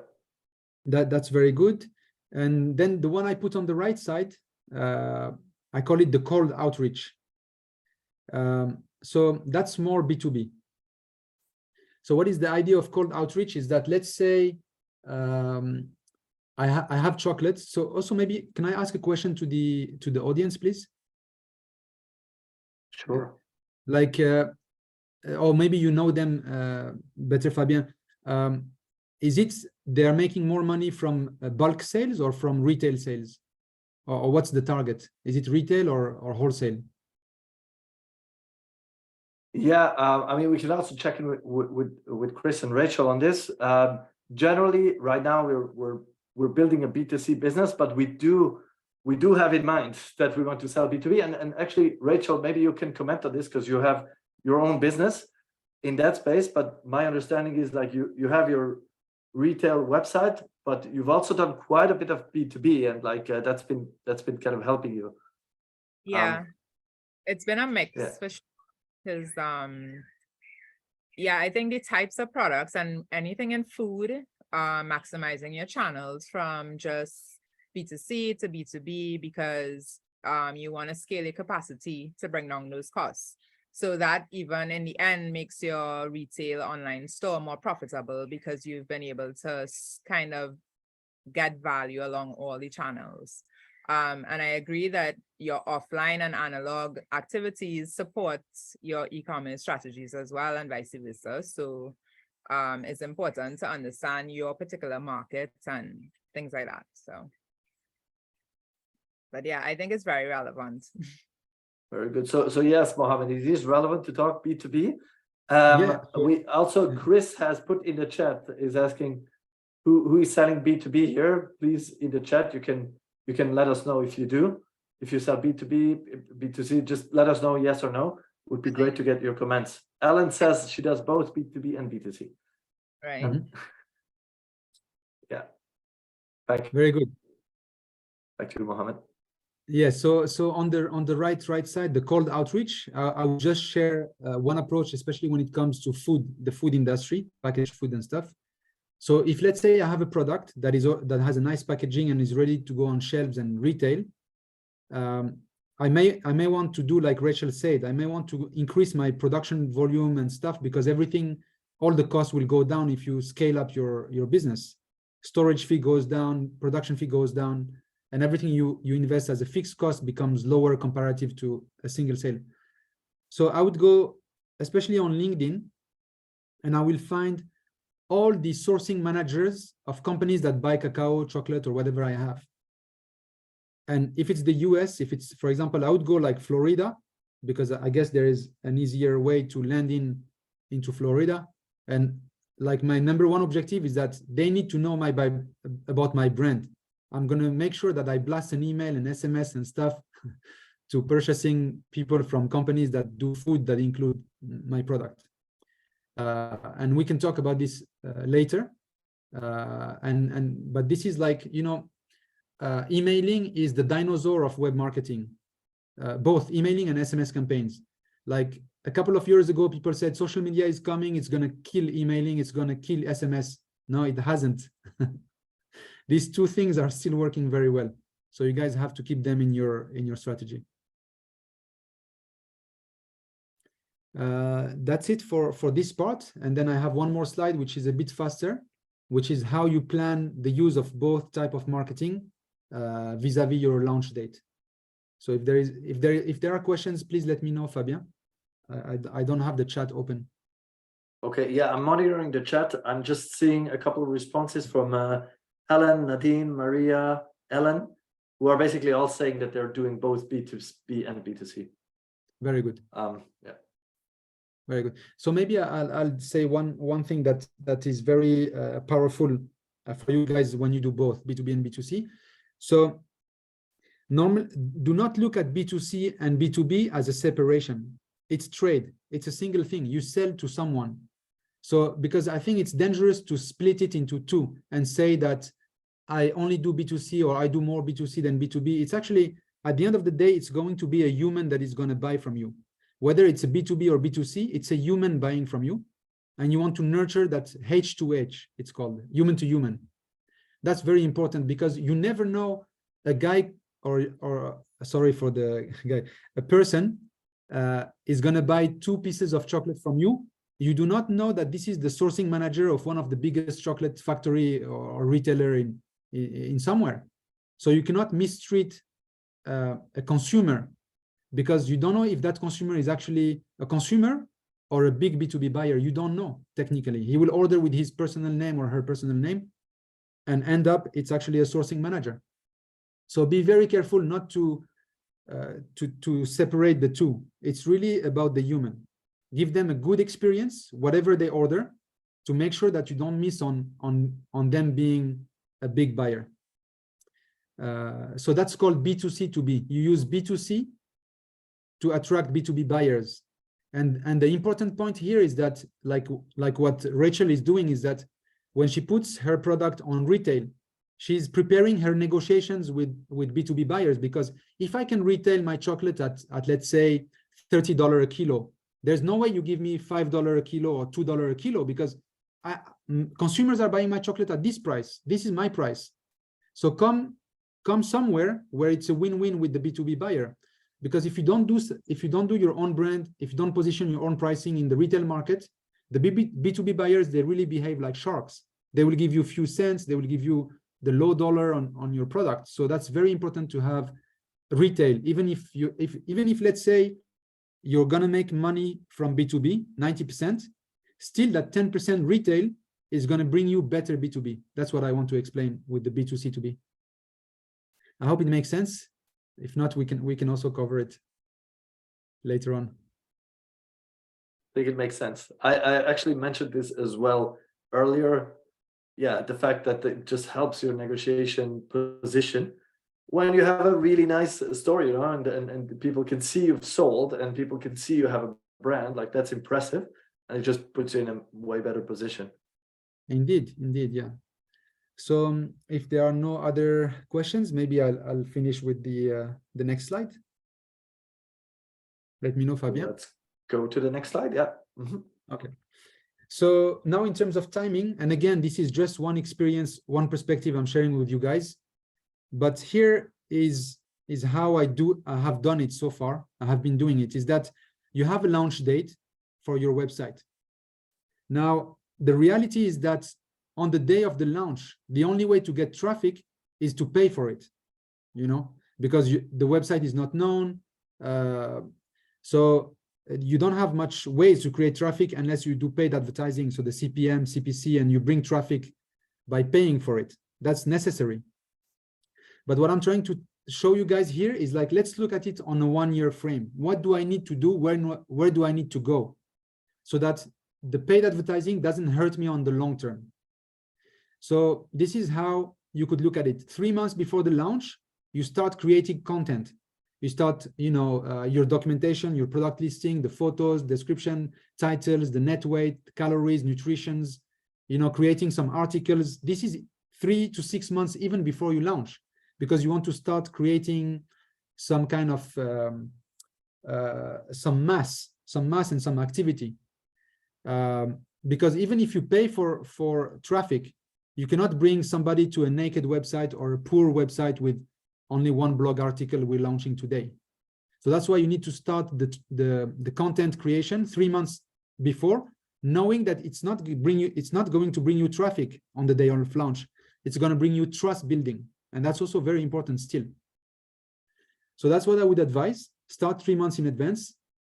that's very good. And then the one I put on the right side, I call it the cold outreach. So that's more B2B. So what is the idea of cold outreach is that, let's say I have chocolates. So also, maybe can I ask a question to the audience, please? Sure. Like, or maybe you know them better, Fabien. Is it they're making more money from bulk sales or from retail sales? Or what's the target? Is it retail or wholesale? Yeah, I mean, we can also check in with Chris and Rachel on this. Generally, right now we're building a B2C business, but we do have in mind that we want to sell B2B. And actually, Rachel, maybe you can comment on this because you have your own business in that space. But my understanding is like you have your retail website, but you've also done quite a bit of B2B, and like that's been kind of helping you. Yeah, it's been a mix for sure. Because I think the types of products and anything in food, maximizing your channels from just B2C to B2B, because you want to scale your capacity to bring down those costs. So that even in the end makes your retail online store more profitable, because you've been able to kind of get value along all the channels. And I agree that your offline and analog activities support your e-commerce strategies as well, and vice versa. So it's important to understand your particular markets and things like that. So, but yeah, I think it's very relevant. Very good. So yes, Mohammed, it is relevant to talk B2B. We also, Chris has put in the chat, is asking who is selling B2B here. Please, in the chat, you can let us know if you do. If you sell B2B, B2C, just let us know yes or no. Would be great to get your comments. Ellen says she does both B2B and B2C. Right. Yeah. Very good. Back to you, Mohammed. Yeah, so on the right side, the cold outreach, I will just share one approach, especially when it comes to food, the food industry, packaged food and stuff. So if let's say I have a product that has a nice packaging and is ready to go on shelves and retail, I may want to do like Rachel said, I may want to increase my production volume and stuff, because all the costs will go down if you scale up your business. Storage fee goes down, production fee goes down, and everything you invest as a fixed cost becomes lower comparative to a single sale. So I would go, especially on LinkedIn, and I will find all the sourcing managers of companies that buy cacao, chocolate, or whatever I have. And if it's the US, if it's, for example, I would go like Florida, because I guess there is an easier way to land into Florida. And like my number one objective is that they need to know about my brand. I'm going to make sure that I blast an email and SMS and stuff to purchasing people from companies that do food that include my product. And we can talk about this later. But this is like, emailing is the dinosaur of web marketing, both emailing and SMS campaigns. Like a couple of years ago, people said social media is coming, it's going to kill emailing, it's going to kill SMS. No, it hasn't. These two things are still working very well. So you guys have to keep them in your strategy. That's it for this part. And then I have one more slide, which is a bit faster, which is how you plan the use of both type of marketing vis-a-vis your launch date. So if there are questions, please let me know, Fabien. I don't have the chat open. Okay, yeah, I'm monitoring the chat. I'm just seeing a couple of responses from Helen, Nadine, Maria, Ellen, who are basically all saying that they're doing both B2B and B2C. Very good. Yeah. Very good. So maybe I'll say one thing that is very powerful for you guys when you do both B2B and B2C. So do not look at B2C and B2B as a separation. It's trade. It's a single thing. You sell to someone. So because I think it's dangerous to split it into two and say that I only do B2C or I do more B2C than B2B. It's actually, at the end of the day, it's going to be a human that is going to buy from you. Whether it's a B2B or B2C, it's a human buying from you. And you want to nurture that H2H, it's called human to human. That's very important, because you never know a guy or sorry for the guy, a person is going to buy 2 pieces of chocolate from you. You do not know that this is the sourcing manager of one of the biggest chocolate factory or retailer in somewhere. So you cannot mistreat a consumer, because you don't know if that consumer is actually a consumer or a big B2B buyer. You don't know technically. He will order with his personal name or her personal name and end up it's actually a sourcing manager. So be very careful not to separate the two. It's really about the human. Give them a good experience, whatever they order, to make sure that you don't miss on them being a big buyer. So that's called B2C to B. You use B2C to attract B2B buyers. And the important point here is that, like what Rachel is doing, is that when she puts her product on retail, she's preparing her negotiations with B2B buyers, because if I can retail my chocolate at let's say $30 a kilo, there's no way you give me $5 a kilo or $2 a kilo, because consumers are buying my chocolate at this price. This is my price. So come somewhere where it's a win-win with the B2B buyer. Because if you don't do your own brand, if you don't position your own pricing in the retail market, the B2B buyers, they really behave like sharks. They will give you a few cents. They will give you the low dollar on your product. So that's very important to have retail. Even if let's say you're gonna make money from B2B, 90%, still that 10% retail is gonna bring you better B2B. That's what I want to explain with the B2C to B. I hope it makes sense. If not, we can also cover it later on. I think it makes sense. I actually mentioned this as well earlier. Yeah, the fact that it just helps your negotiation position when you have a really nice story, you know, and people can see you've sold and people can see you have a brand, like that's impressive, and it just puts you in a way better position. Indeed, yeah. So if there are no other questions, maybe I'll finish with the next slide. Let me know, Fabien. Let's go to the next slide. Yeah. Okay. So now in terms of timing, and again, this is just one experience, one perspective I'm sharing with you guys. But here is how I have done it so far. I have been doing it, is that you have a launch date for your website. Now, the reality is that on the day of the launch, the only way to get traffic is to pay for it, because the website is not known. So you don't have much ways to create traffic unless you do paid advertising. So the CPM, CPC, and you bring traffic by paying for it. That's necessary. But what I'm trying to show you guys here is like, let's look at it on a 1-year frame. What do I need to do? Where do I need to go? So that the paid advertising doesn't hurt me on the long term. So this is how you could look at it. 3 months before the launch, you start creating content. You start, your documentation, your product listing, the photos, description, titles, the net weight, calories, nutritions, creating some articles. This is 3 to 6 months even before you launch, because you want to start creating some kind of some mass and some activity. Because even if you pay for traffic, you cannot bring somebody to a naked website or a poor website with only one blog article we're launching today. So that's why you need to start the content creation 3 months before, knowing that it's not going to bring you traffic on the day of launch. It's going to bring you trust building, and that's also very important still. So that's what I would advise. Start 3 months in advance.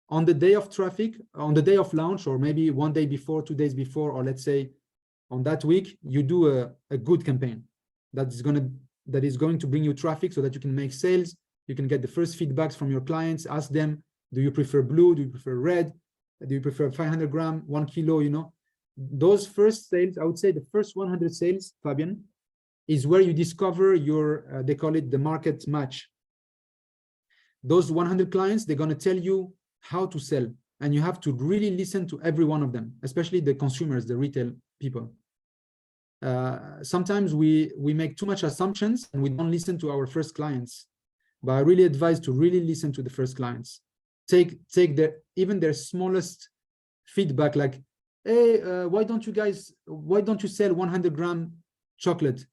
On the day of traffic, on the day of launch, or maybe 1 day before, 2 days before, or let's say on that week, you do a good campaign that is going to bring you traffic so that you can make sales. You can get the first feedbacks from your clients. Ask them, do you prefer blue? Do you prefer red? Do you prefer 500 gram, 1 kilo? Those first sales, I would say the first 100 sales, Fabien, is where you discover your, they call it the market match. Those 100 clients, they're going to tell you how to sell. And you have to really listen to every one of them, especially the consumers, the retail people. Sometimes we make too much assumptions and we don't listen to our first clients. But I really advise to really listen to the first clients. Take even their smallest feedback, like, hey, why don't you sell 100 gram chocolate?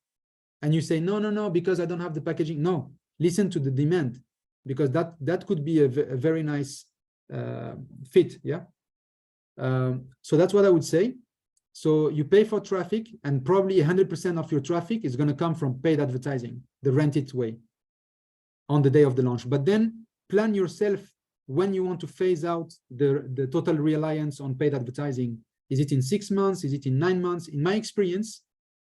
And you say, no, because I don't have the packaging. No, listen to the demand, because that could be a very nice fit. Yeah. So that's what I would say. So you pay for traffic, and probably 100% of your traffic is going to come from paid advertising, the rented way, on the day of the launch. But then plan yourself when you want to phase out the total reliance on paid advertising. Is it in 6 months? Is it in 9 months? In my experience,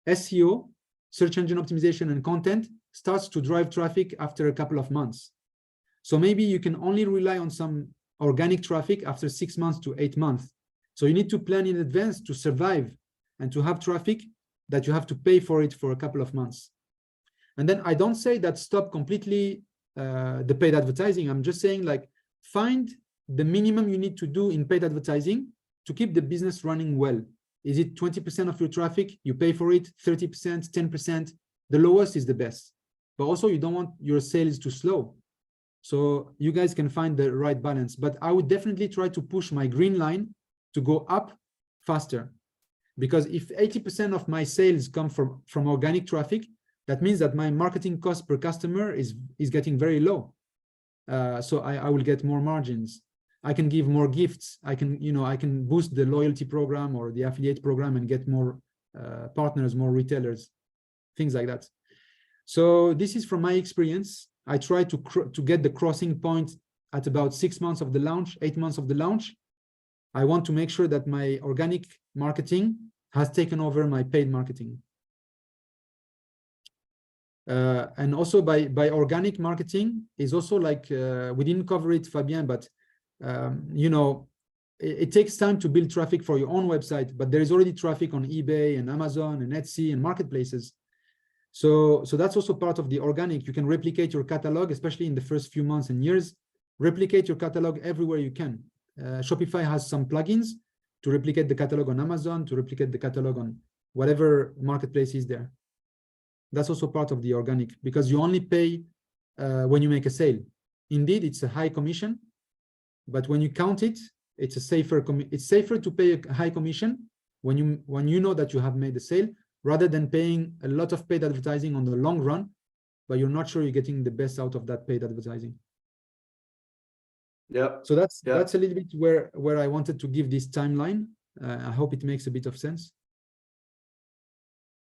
SEO, search engine optimization, and content starts to drive traffic after a couple of months. So maybe you can only rely on some organic traffic after 6 months to 8 months. So you need to plan in advance to survive and to have traffic that you have to pay for it for a couple of months. And then I don't say that stop completely the paid advertising. I'm just saying, like, find the minimum you need to do in paid advertising to keep the business running well. Is it 20% of your traffic? You pay for it, 30%, 10%. The lowest is the best. But also you don't want your sales to slow. So you guys can find the right balance. But I would definitely try to push my green line to go up faster. Because if 80% of my sales come from organic traffic, that means that my marketing cost per customer is getting very low. So I will get more margins. I can give more gifts. I can boost the loyalty program or the affiliate program and get more partners, more retailers, things like that. So this is from my experience. I try to get the crossing point at about 6 months of the launch, 8 months of the launch. I want to make sure that my organic marketing has taken over my paid marketing. And also by organic marketing is also like, we didn't cover it, Fabien, but it takes time to build traffic for your own website, but there is already traffic on eBay and Amazon and Etsy and marketplaces. So that's also part of the organic. You can replicate your catalog, especially in the first few months and years. Replicate your catalog everywhere you can. Shopify has some plugins to replicate the catalog on Amazon, to replicate the catalog on whatever marketplace is there. That's also part of the organic, because you only pay when you make a sale. Indeed, it's a high commission, but when you count it, it's a it's safer to pay a high commission when you know that you have made a sale, rather than paying a lot of paid advertising on the long run, but you're not sure you're getting the best out of that paid advertising. Yeah. So that's a little bit where I wanted to give this timeline. I hope it makes a bit of sense.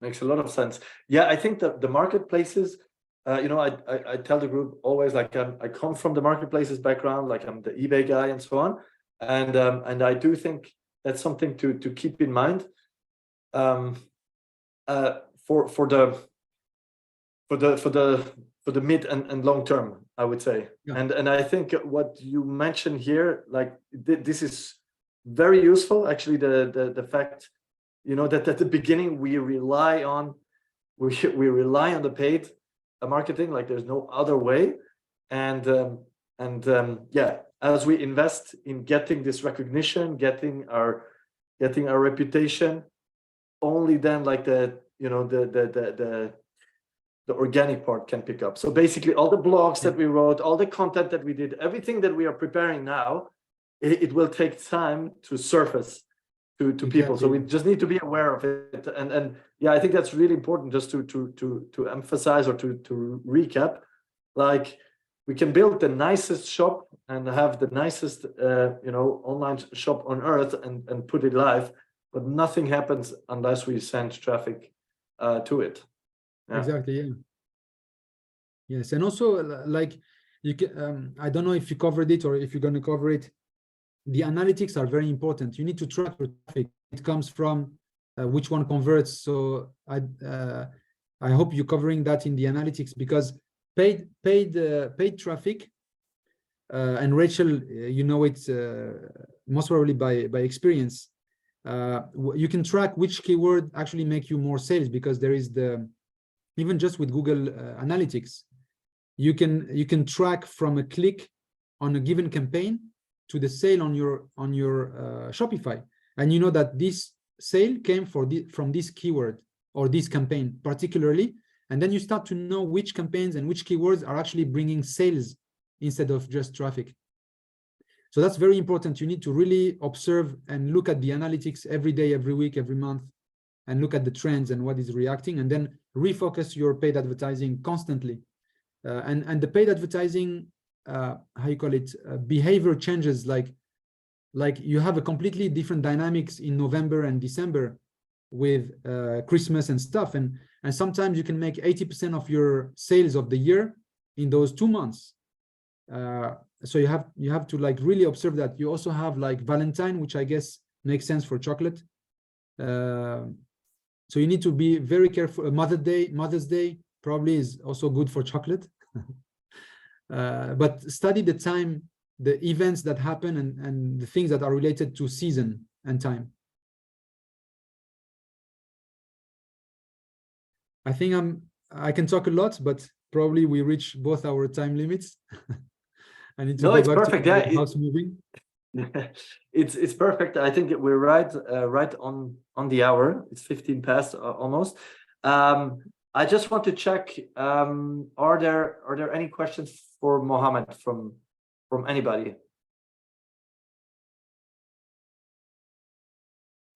Makes a lot of sense. Yeah, I think that the marketplaces, you know, I tell the group always, like, I come from the marketplaces background, like I'm the eBay guy and so on, and I do think that's something to keep in mind for the mid and long term, I would say. Yeah. And I think what you mentioned here, like this is very useful. Actually, the fact, you know, that at the beginning we rely on the paid marketing, like there's no other way. And yeah, as we invest in getting this recognition, getting our reputation, only then, like, the organic part can pick up. So basically all the blogs that we wrote, all the content that we did, everything that we are preparing now, it will take time to surface to people. So we just need to be aware of it. And yeah, I think that's really important, just to emphasize, or to recap, like, we can build the nicest shop and have the nicest online shop on earth and put it live, but nothing happens unless we send traffic to it. Yeah. Exactly. Yeah. Yes, and also, like, you can. I don't know if you covered it or if you're going to cover it. The analytics are very important. You need to track your traffic. It comes from which one converts. So I hope you're covering that in the analytics, because paid traffic, and Rachel, you know it most probably by experience. You can track which keyword actually make you more sales, because there is even just with Google Analytics, you can track from a click on a given campaign to the sale on your Shopify, and you know that this sale came from this keyword or this campaign particularly, and then you start to know which campaigns and which keywords are actually bringing sales instead of just traffic. So that's very important. You need to really observe and look at the analytics every day, every week, every month, and look at the trends and what is reacting, and then refocus your paid advertising constantly. And the paid advertising, how you call it, behavior changes, like you have a completely different dynamics in November and December with Christmas and stuff, and sometimes you can make 80% of your sales of the year in those 2 months. So you have to, like, really observe that. You also have, like, Valentine, which I guess makes sense for chocolate. So you need to be very careful. Mother's Day probably is also good for chocolate. But study the time, the events that happen, and the things that are related to season and time. I think I can talk a lot, but probably we reach both our time limits. I need to go it's back perfect. to Yeah, the house moving. It's perfect. I think we're right on the hour. It's 15 past almost. I just want to check. Are there any questions for Mohammed from anybody?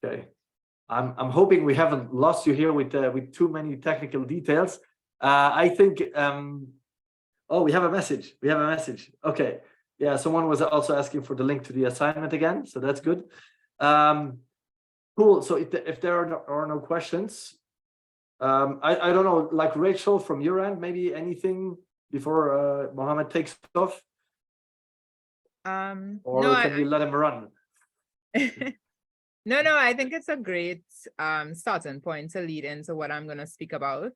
Okay, I'm hoping we haven't lost you here with too many technical details. I think. Oh, we have a message. Okay. Yeah, someone was also asking for the link to the assignment again, so that's good. Cool. So if there are no questions, I don't know, like, Rachel, from your end, maybe anything before Mohammed takes off? Or no, can we let him run? No, I think it's a great starting point to lead into what I'm going to speak about.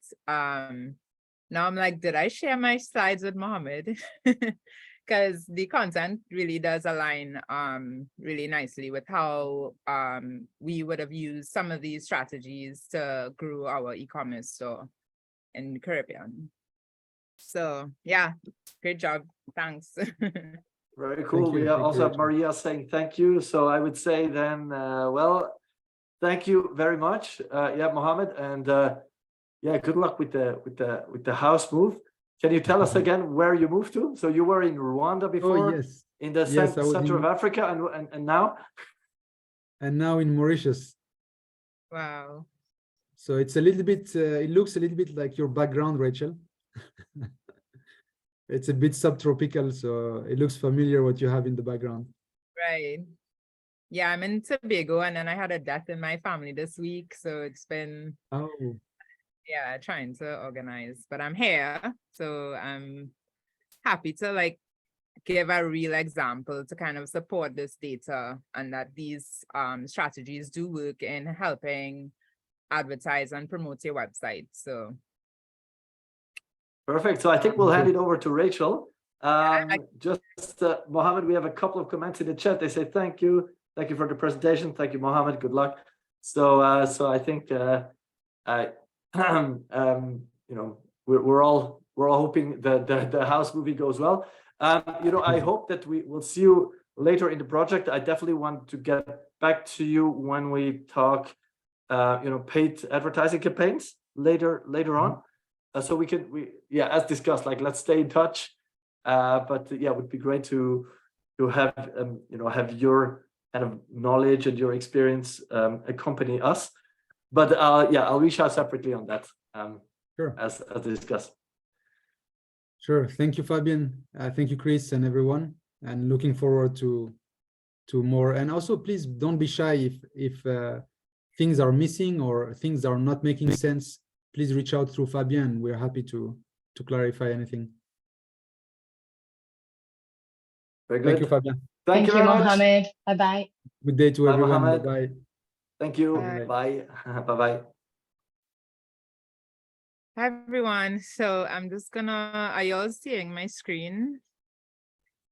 Now I'm like, did I share my slides with Mohammed? Because the content really does align really nicely with how we would have used some of these strategies to grow our e-commerce store in the Caribbean. So yeah, great job. Thanks. Very cool. Thank you. We also have Maria saying thank you. So I would say then, well, thank you very much. Yeah, Mohammed. And yeah, good luck with the house move. Can you tell us again where you moved to? So you were in Rwanda before, Oh, yes. in the Yes, I was center of in- Africa, and now? And now in Mauritius. Wow. So it's a little bit, it looks a little bit like your background, Rachel. It's a bit subtropical, so it looks familiar what you have in the background. Right. Yeah, I'm in Tobago, and then I had a death in my family this week. So it's been, Oh, yeah, trying to organize, but I'm here. So I'm happy to like give a real example to kind of support this data, and that these strategies do work in helping advertise and promote your website. So Perfect. So I think we'll hand it over to Rachel. Mohammed, we have a couple of comments in the chat. They say thank you for the presentation. Thank you, Mohammed. Good luck. So I think we're all hoping that the house movie goes well. I hope that we will see you later in the project. I definitely want to get back to you when we talk paid advertising campaigns later on. So as discussed, like, let's stay in touch. But yeah, it would be great to have have your kind of knowledge and your experience accompany us. But I'll reach out separately on that. sure. As discussed. Sure. Thank you, Fabian. Thank you, Chris, and everyone. And looking forward to more. And also, please don't be shy if things are missing or things are not making sense. Please reach out through Fabian. We're happy to clarify anything. Very good. Thank you, Fabian. Thank you very much. Mohammed. Bye-bye. Good day to Bye, everyone. Mohammed. Bye. Thank you. Bye. Bye. Bye-bye. hi everyone. So I'm just gonna, are you all seeing my screen?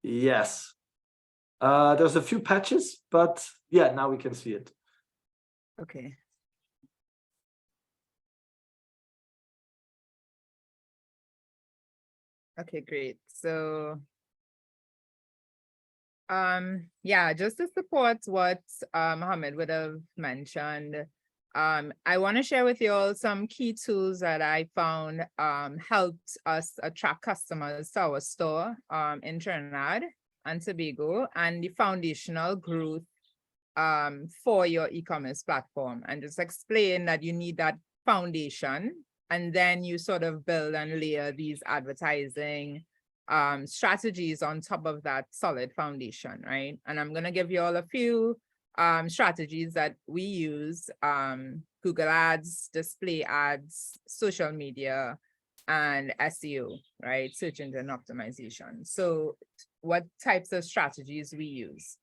Yes. There's a few patches, but yeah, now we can see it. Okay. Okay, great. So yeah, just to support what Mohammed would have mentioned, I want to share with you all some key tools that I found helped us attract customers to our store in Trinidad and Tobago, and the foundational growth for your e-commerce platform, and just explain that you need that foundation, and then you sort of build and layer these advertising strategies on top of that solid foundation, right? And I'm going to give you all a few strategies that we use: Google Ads, display ads, social media, and SEO, right? Search engine optimization. So what types of strategies we use.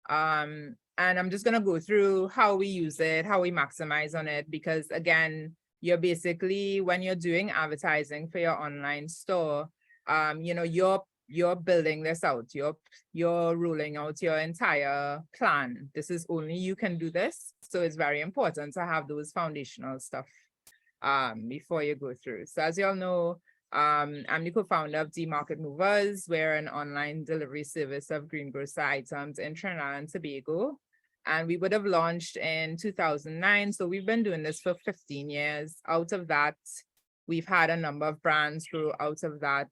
And I'm just going to go through how we use it, how we maximize on it, because again, you're basically, when you're doing advertising for your online store, you're building this out, you're rolling out your entire plan. This is only you can do this. So it's very important to have those foundational stuff before you go through. So as you all know, I'm the co-founder of D Market Movers. We're an online delivery service of greengrocer items in Trinidad and Tobago. And we would have launched in 2009. So we've been doing this for 15 years. Out of that, we've had a number of brands grow out of that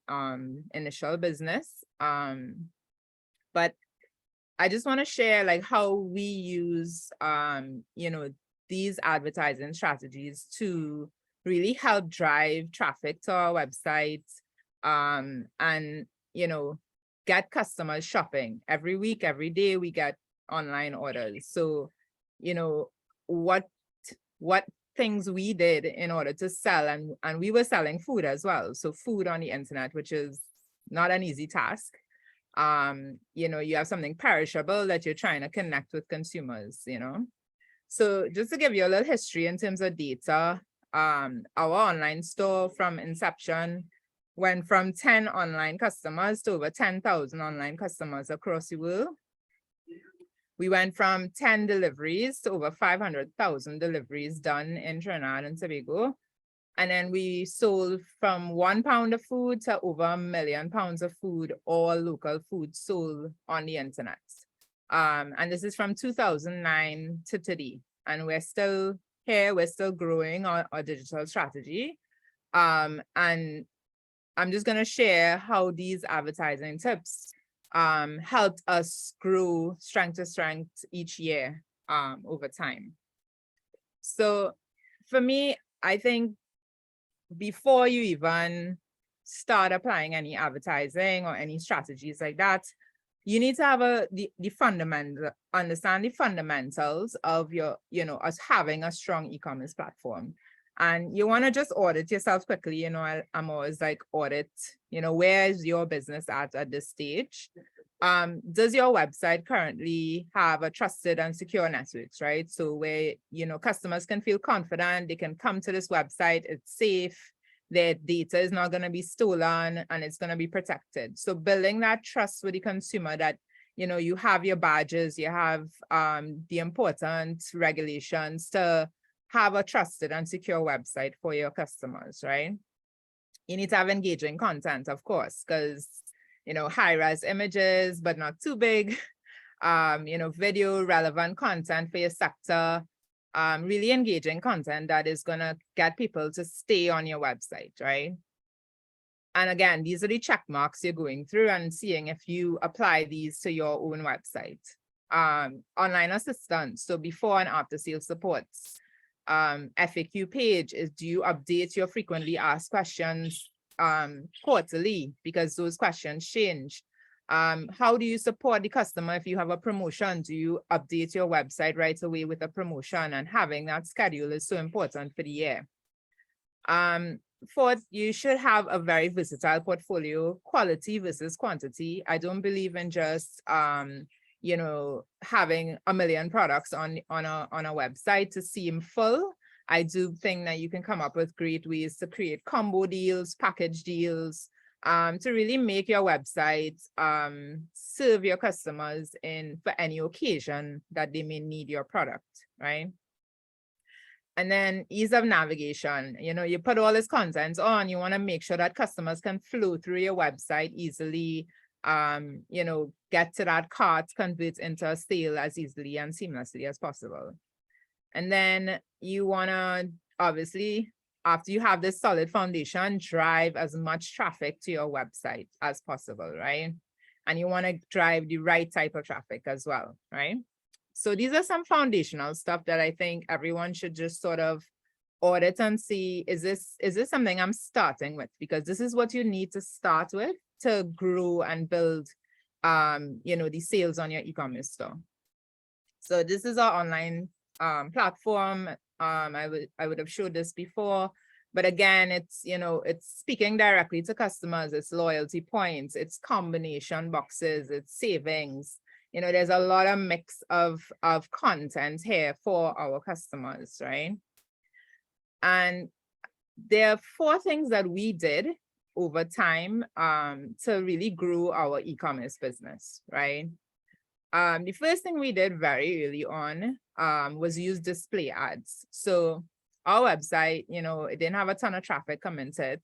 initial business. But I just want to share like how we use, these advertising strategies to really help drive traffic to our website, and, get customers shopping. Every week, every day, we get online orders. So, what things we did in order to sell, and we were selling food as well. So food on the internet, which is not an easy task. You have something perishable that you're trying to connect with consumers, So just to give you a little history in terms of data, our online store from inception went from 10 online customers to over 10,000 online customers across the world. We went from 10 deliveries to over 500,000 deliveries done in Trinidad and Tobago. And then we sold from £1 of food to over 1 million pounds of food, all local food sold on the internet. And this is from 2009 to today. And we're still here, we're still growing our digital strategy. And I'm just going to share how these advertising tips helped us grow strength to strength each year over time. So for me, I think before you even start applying any advertising or any strategies like that, you need to have understand the fundamentals of your, us having a strong e-commerce platform. And you want to just audit yourself quickly. I'm always like, audit, where is your business at this stage? Does your website currently have a trusted and secure networks, right? So where, customers can feel confident, they can come to this website, it's safe, their data is not going to be stolen, and it's going to be protected. So building that trust with the consumer that, you have your badges, you have the important regulations to have a trusted and secure website for your customers, right? You need to have engaging content, of course, because, high-res images, but not too big, video relevant content for your sector, really engaging content that is going to get people to stay on your website, right? And again, these are the check marks you're going through and seeing if you apply these to your own website. Online assistance, so before and after sales supports. FAQ page is, do you update your frequently asked questions quarterly, because those questions change? How do you support the customer if you have a promotion? Do you update your website right away with a promotion? And having that schedule is so important for the year. Fourth, you should have a very versatile portfolio, quality versus quantity. I don't believe in just having a million products on a website to seem full. I do think that you can come up with great ways to create combo deals, package deals, to really make your website serve your customers for any occasion that they may need your product, right? And then ease of navigation. You put all this content on, you want to make sure that customers can flow through your website easily, get to that cart, convert into a sale as easily and seamlessly as possible. And then you want to, obviously, after you have this solid foundation, drive as much traffic to your website as possible, right? And you want to drive the right type of traffic as well, right? So these are some foundational stuff that I think everyone should just sort of audit and see, is this something I'm starting with? Because this is what you need to start with to grow and build, the sales on your e-commerce store. So this is our online platform. I would have showed this before, but again, it's speaking directly to customers, it's loyalty points, it's combination boxes, it's savings. There's a lot of mix of content here for our customers, right? And there are 4 things that we did over time to really grow our e-commerce business, right? The first thing we did very early on was use display ads. So our website, it didn't have a ton of traffic coming to it,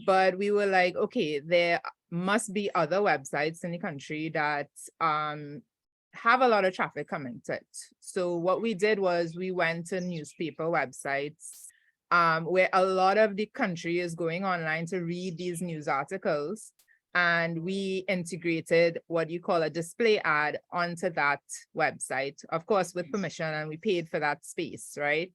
but we were like, okay, there must be other websites in the country that have a lot of traffic coming to it. So what we did was we went to newspaper websites where a lot of the country is going online to read these news articles. And we integrated what you call a display ad onto that website, of course, with permission, and we paid for that space, right?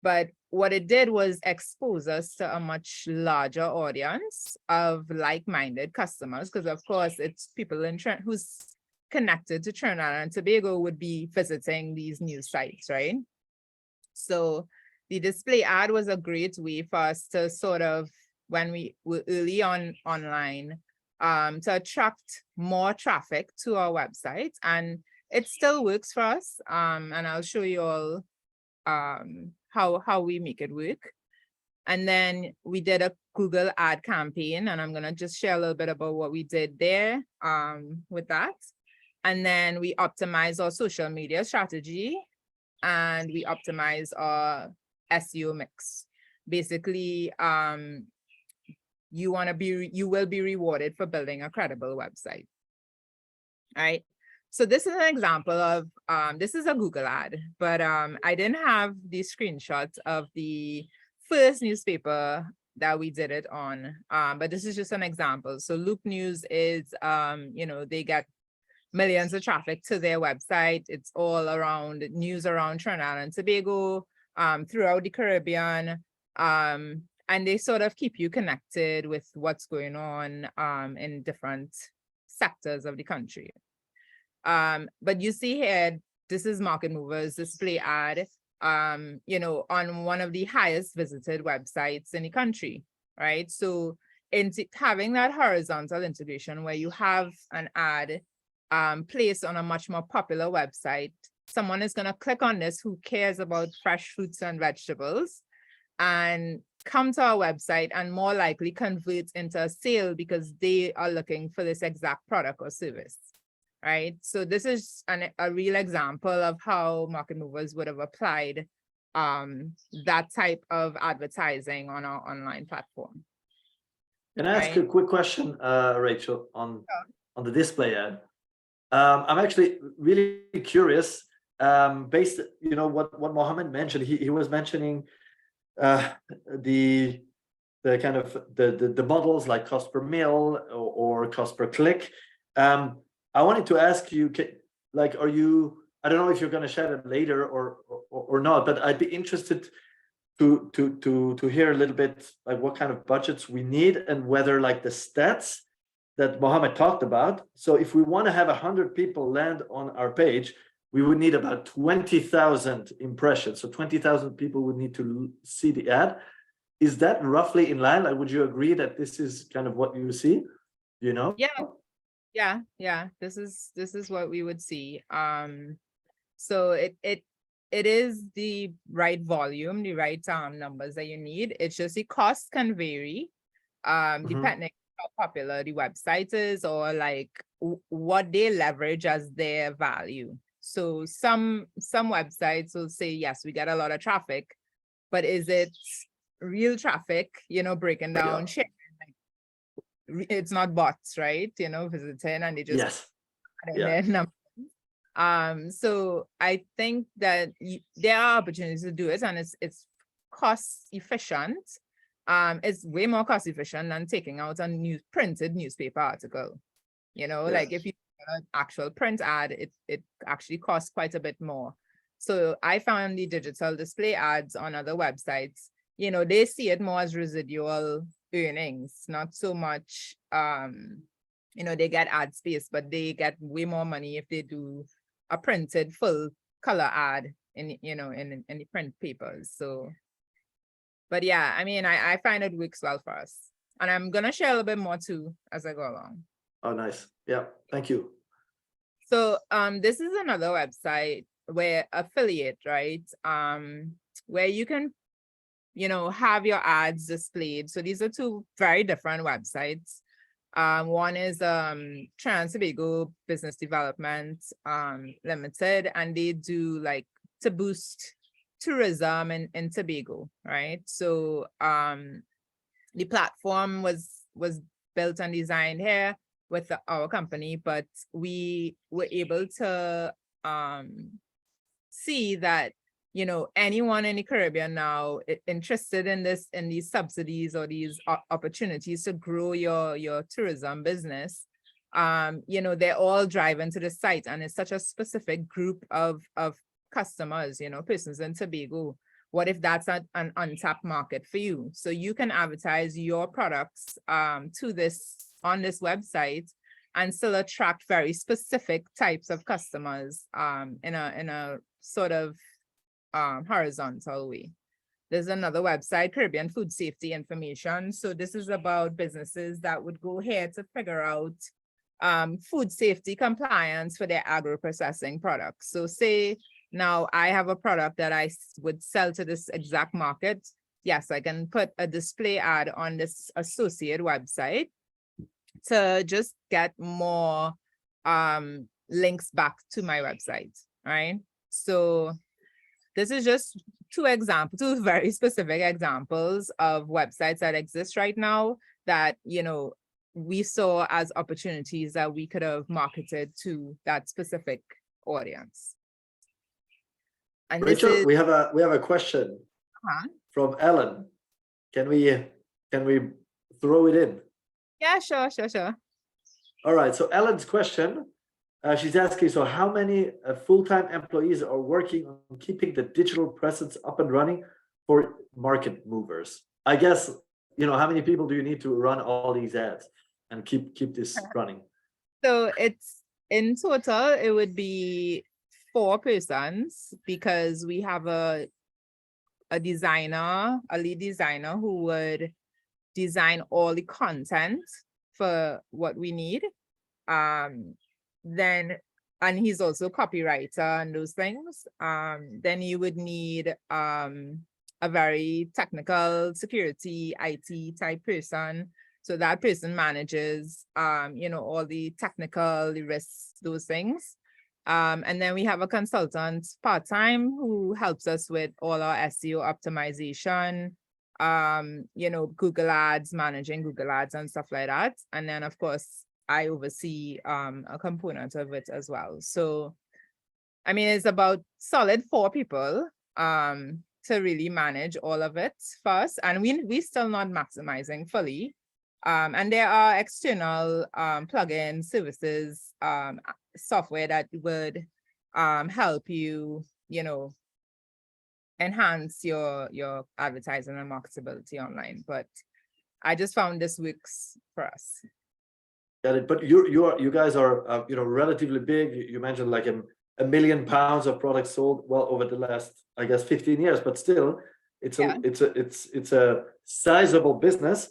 But what it did was expose us to a much larger audience of like-minded customers, because of course it's people in who's connected to Trinidad and Tobago would be visiting these news sites, right? So the display ad was a great way for us to sort of, when we were early on online, to attract more traffic to our website, and it still works for us. And I'll show you all how we make it work. And then we did a Google ad campaign, and I'm gonna just share a little bit about what we did there with that. And then we optimize our social media strategy, and we optimize our SEO mix. Basically, you will be rewarded for building a credible website. All right. So this is an example of, this is a Google ad, but I didn't have the screenshots of the first newspaper that we did it on. But this is just an example. So Loop News is, they get millions of traffic to their website. It's all around news around Trinidad and Tobago, throughout the Caribbean. And they sort of keep you connected with what's going on in different sectors of the country. But you see here, this is Market Movers display ad, on one of the highest visited websites in the country, right? So having that horizontal integration where you have an ad placed on a much more popular website, someone is going to click on this who cares about fresh fruits and vegetables and come to our website and more likely convert into a sale because they are looking for this exact product or service, right? So this is a real example of how Market Movers would have applied that type of advertising on our online platform. Can I ask Right. a quick question, Rachel, on the display ad? I'm actually really curious, based, what Mohammed mentioned. He was mentioning the kind of the models like cost per mil or cost per click. I wanted to ask you, are you? I don't know if you're going to share it later or not, but I'd be interested to hear a little bit like what kind of budgets we need and whether like the stats that Mohammed talked about. So if we want to have 100 people land on our page, we would need about 20,000 impressions. So 20,000 people would need to see the ad. Is that roughly in line? Like, would you agree that this is kind of what you see? Yeah. This is what we would see. So it is the right volume, the right numbers that you need. It's just the cost can vary depending how popular the website is or like what they leverage as their value. So some websites will say, yes, we get a lot of traffic, but is it real traffic, breaking down shit? Like, it's not bots, right? Visiting and they just add in their numbers. So I think that there are opportunities to do it, and it's cost efficient. It's way more cost efficient than taking out a printed newspaper article. Like if you an actual print ad, it actually costs quite a bit more. So I found the digital display ads on other websites, they see it more as residual earnings, not so much, they get ad space, but they get way more money if they do a printed full color ad in the print papers. So, but yeah, I mean, I find it works well for us, and I'm gonna share a little bit more too as I go along. Oh, nice. Yeah, thank you. So this is another website where affiliate, right? Where you can, have your ads displayed. So these are two very different websites. One is Trinidad and Tobago Business Development Limited, and they do like to boost tourism in Tobago, right? So the platform was built and designed here with our company, but we were able to see that anyone in the Caribbean now interested in these subsidies or these opportunities to grow your tourism business, they're all driving to the site, and it's such a specific group of customers, persons in Tobago. What if that's an untapped market for you? So you can advertise your products on this website and still attract very specific types of customers in a sort of horizontal way. There's another website, Caribbean Food Safety Information. So this is about businesses that would go here to figure out food safety compliance for their agro-processing products. So say now I have a product that I would sell to this exact market. Yes, I can put a display ad on this associate website to just get more links back to my website, right? So this is just two very specific examples of websites that exist right now that, we saw as opportunities that we could have marketed to that specific audience. And Rachel, we have a question from Ellen. Can we Can we throw it in? Yeah, sure. All right, so Ellen's question, she's asking, so how many full-time employees are working on keeping the digital presence up and running for market movers? I guess, how many people do you need to run all these ads and keep this running? So it's in total, it would be 4 persons because we have a designer, a lead designer who would design all the content for what we need. Then, and he's also copywriter and those things. Then you would need a very technical security IT type person. So that person manages, all the technical, the risks, those things. And then we have a consultant part-time who helps us with all our SEO optimization, Google Ads, managing Google Ads and stuff like that. And then of course, I oversee a component of it as well. So, I mean, it's about solid 4 people to really manage all of it first. And we still not maximizing fully. And there are external plugin services, software that would help you, enhance your advertising and marketability online. But I just found this works for us. Got it. But you guys are relatively big. You mentioned like £1 million of products sold over the last, I guess, 15 years. But still, it's a sizable business.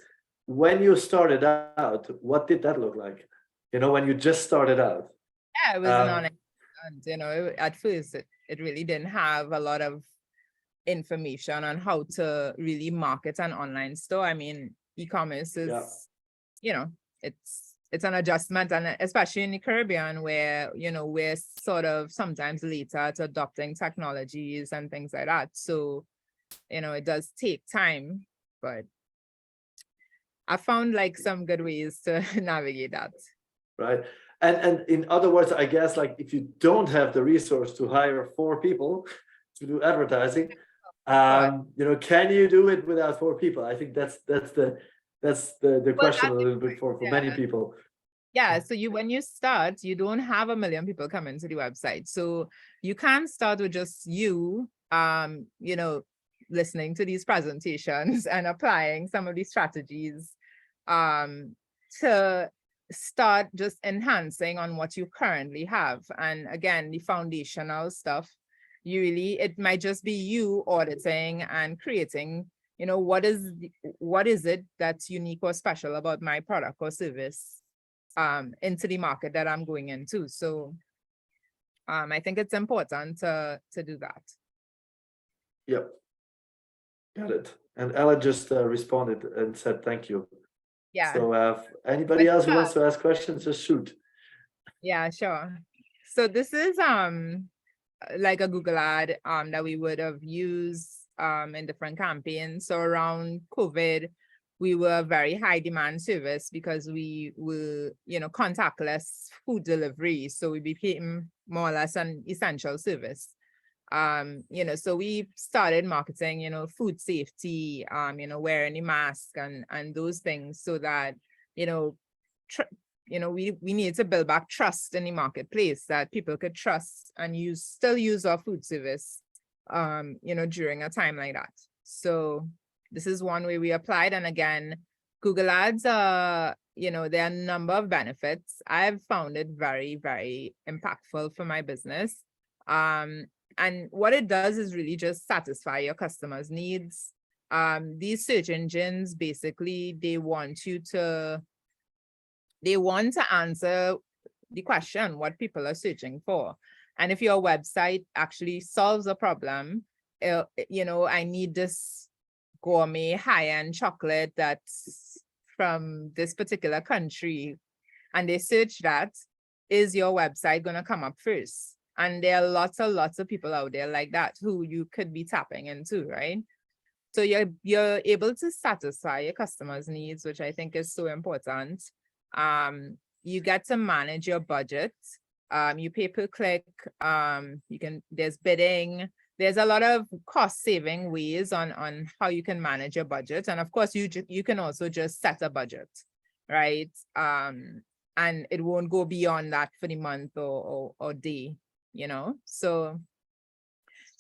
When you started out, what did that look like? When you just started out? Yeah, it was an online. At first it really didn't have a lot of information on how to really market an online store. I mean, e-commerce is, it's an adjustment, and especially in the Caribbean where, we're sort of sometimes later to adopting technologies and things like that. So, it does take time, but I found like some good ways to navigate that. Right. And in other words, I guess, like, if you don't have the resource to hire 4 people to do advertising, can you do it without 4 people? I think that's the question a little bit for many people. Yeah, so when you start, you don't have 1 million people coming to the website. So you can start with just you, listening to these presentations and applying some of these strategies to start just enhancing on what you currently have. And again, the foundational stuff, it might just be you auditing and creating, what is it that's unique or special about my product or service into the market that I'm going into. So I think it's important to do that. Yep. Got it. And Ella just responded and said thank you. Yeah. So anybody else who wants to ask questions, just shoot. Yeah, sure. So this is like a Google ad that we would have used in different campaigns. So around COVID, we were a very high demand service because we were, contactless food delivery. So we became more or less an essential service. So we started marketing, food safety, wearing a mask and those things so that, we need to build back trust in the marketplace, that people could trust and still use our food service, during a time like that. So this is one way we applied. And again, Google Ads, there are a number of benefits. I've found it very, very impactful for my business. And what it does is really just satisfy your customers' needs. These search engines, basically, they want to answer the question, what people are searching for. And if your website actually solves a problem, I need this gourmet high-end chocolate that's from this particular country, and they search that, is your website going to come up first? And there are lots of people out there like that who you could be tapping into, right? So you're able to satisfy your customers' needs, which I think is so important. You get to manage your budget. You pay per click. There's bidding. there's a lot of cost saving ways on how you can manage your budget. And of course, you can also just set a budget, right? And it won't go beyond that for the month or day, you know? So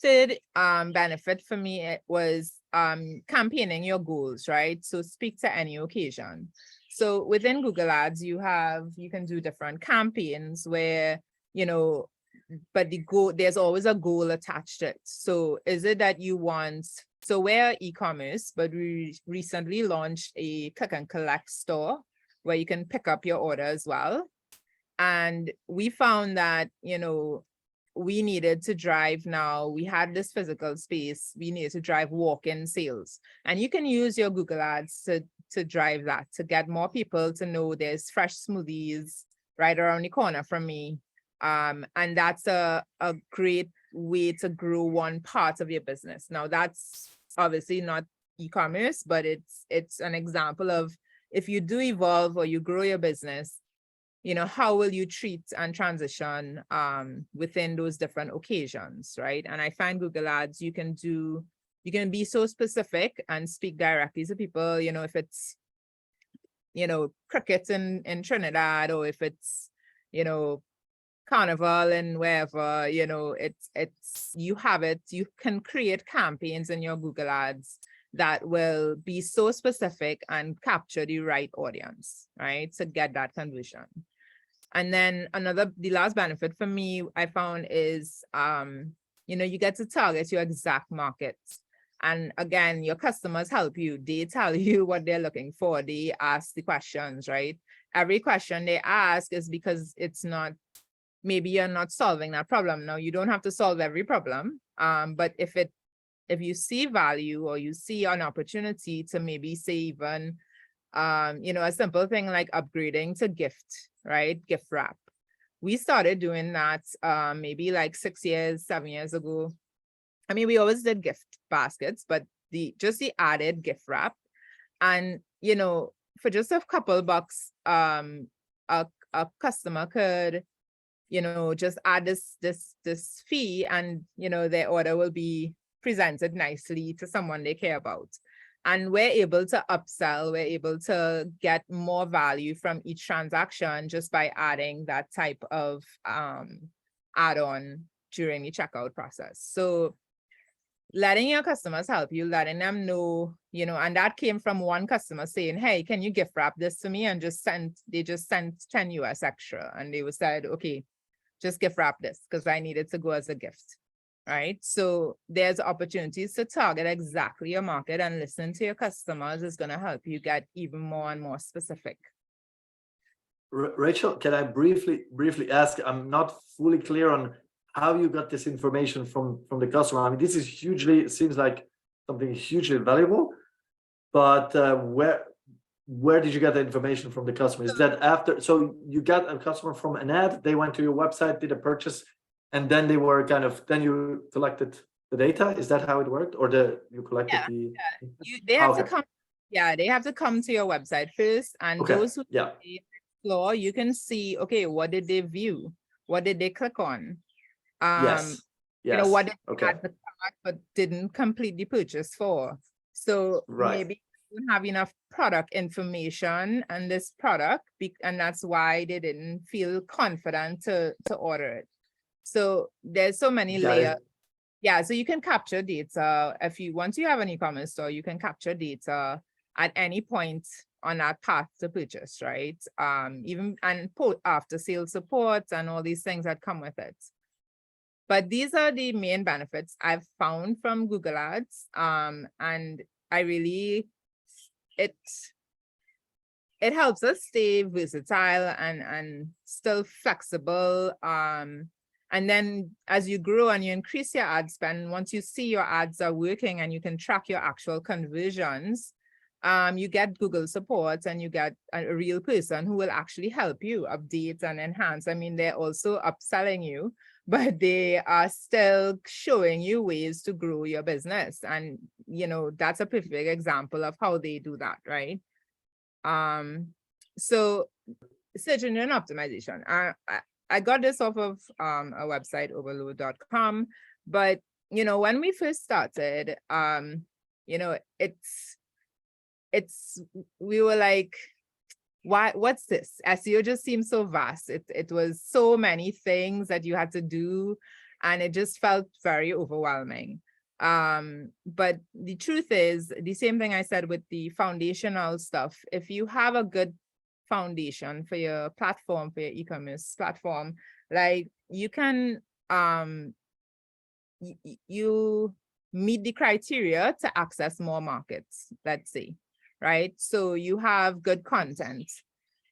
third benefit for me, it was campaigning your goals, right? So speak to any occasion. So within Google Ads, you can do different campaigns where, you know, but there's always a goal attached to it. So is it that you want, so we're e-commerce, but we recently launched a click and collect store where you can pick up your order as well. And we found that, you know, we needed to drive now, we had this physical space, we needed to drive walk-in sales. And you can use your Google Ads to drive that, to get more people to know there's fresh smoothies right around the corner from me. And that's a great way to grow one part of your business. Now that's obviously not e-commerce, but it's an example of if you do evolve or you grow your business, you know, how will you treat and transition within those different occasions, right? And I find Google Ads, you can be so specific and speak directly to people, you know, if it's, you know, cricket in Trinidad, or if it's, you know, carnival and wherever, you know, you can create campaigns in your Google Ads that will be so specific and capture the right audience, right? To get that conversion. And then the last benefit for me, I found is, you know, you get to target your exact market. And again, your customers help you. They tell you what they're looking for. They ask the questions, right? Every question they ask is because it's not, maybe you're not solving that problem. Now, you don't have to solve every problem, but if you see value or you see an opportunity to maybe say even, you know, a simple thing like upgrading to gift, right? Gift wrap. We started doing that maybe like 7 years ago. I mean, we always did gift baskets, but just the added gift wrap. And, you know, for just a couple bucks, a customer could, you know, just add this fee, and, you know, their order will be presented nicely to someone they care about. And we're able to upsell, we're able to get more value from each transaction just by adding that type of add-on during the checkout process. So letting your customers help you, letting them know, you know, and that came from one customer saying, hey, can you gift wrap this to me? And they just sent 10 US extra, and they said, okay, just gift wrap this because I need it to go as a gift, right? So there's opportunities to target exactly your market, and listen to your customers is going to help you get even more and more specific. Rachel, can I briefly ask, I'm not fully clear on how you got this information from the customer. I mean, this is seems like something hugely valuable, but where did you get the information from the customer? Is that after, so you got a customer from an ad, they went to your website, did a purchase, and then they were then you collected the data? Is that how it worked? Or you collected they have to come. Yeah, they have to come to your website first, and those who explore, you can see, okay, what did they view? What did they click on? Yes. You know, what did they add the cart but didn't complete the purchase for? So maybe you don't have enough product information on this product, and that's why they didn't feel confident to order it. So there's so many layers. Yeah, so you can capture data. Once you have an e-commerce store, you can capture data at any point on that path to purchase, right? Even and after sales support and all these things that come with it. But these are the main benefits I've found from Google Ads. And I really, it helps us stay versatile and still flexible. And then as you grow and you increase your ad spend, once you see your ads are working and you can track your actual conversions, you get Google support, and you get a real person who will actually help you update and enhance. I mean, they're also upselling you, but they are still showing you ways to grow your business. And, you know, that's a perfect example of how they do that, right? So search engine optimization. I got this off of a website, overload.com, but you know, when we first started, you know, we were like, what's this? SEO just seems so vast. It was so many things that you had to do, and it just felt very overwhelming. But the truth is, the same thing I said with the foundational stuff, if you have a good foundation for your platform, for your e-commerce platform, like you can you meet the criteria to access more markets, let's say, right? So you have good content.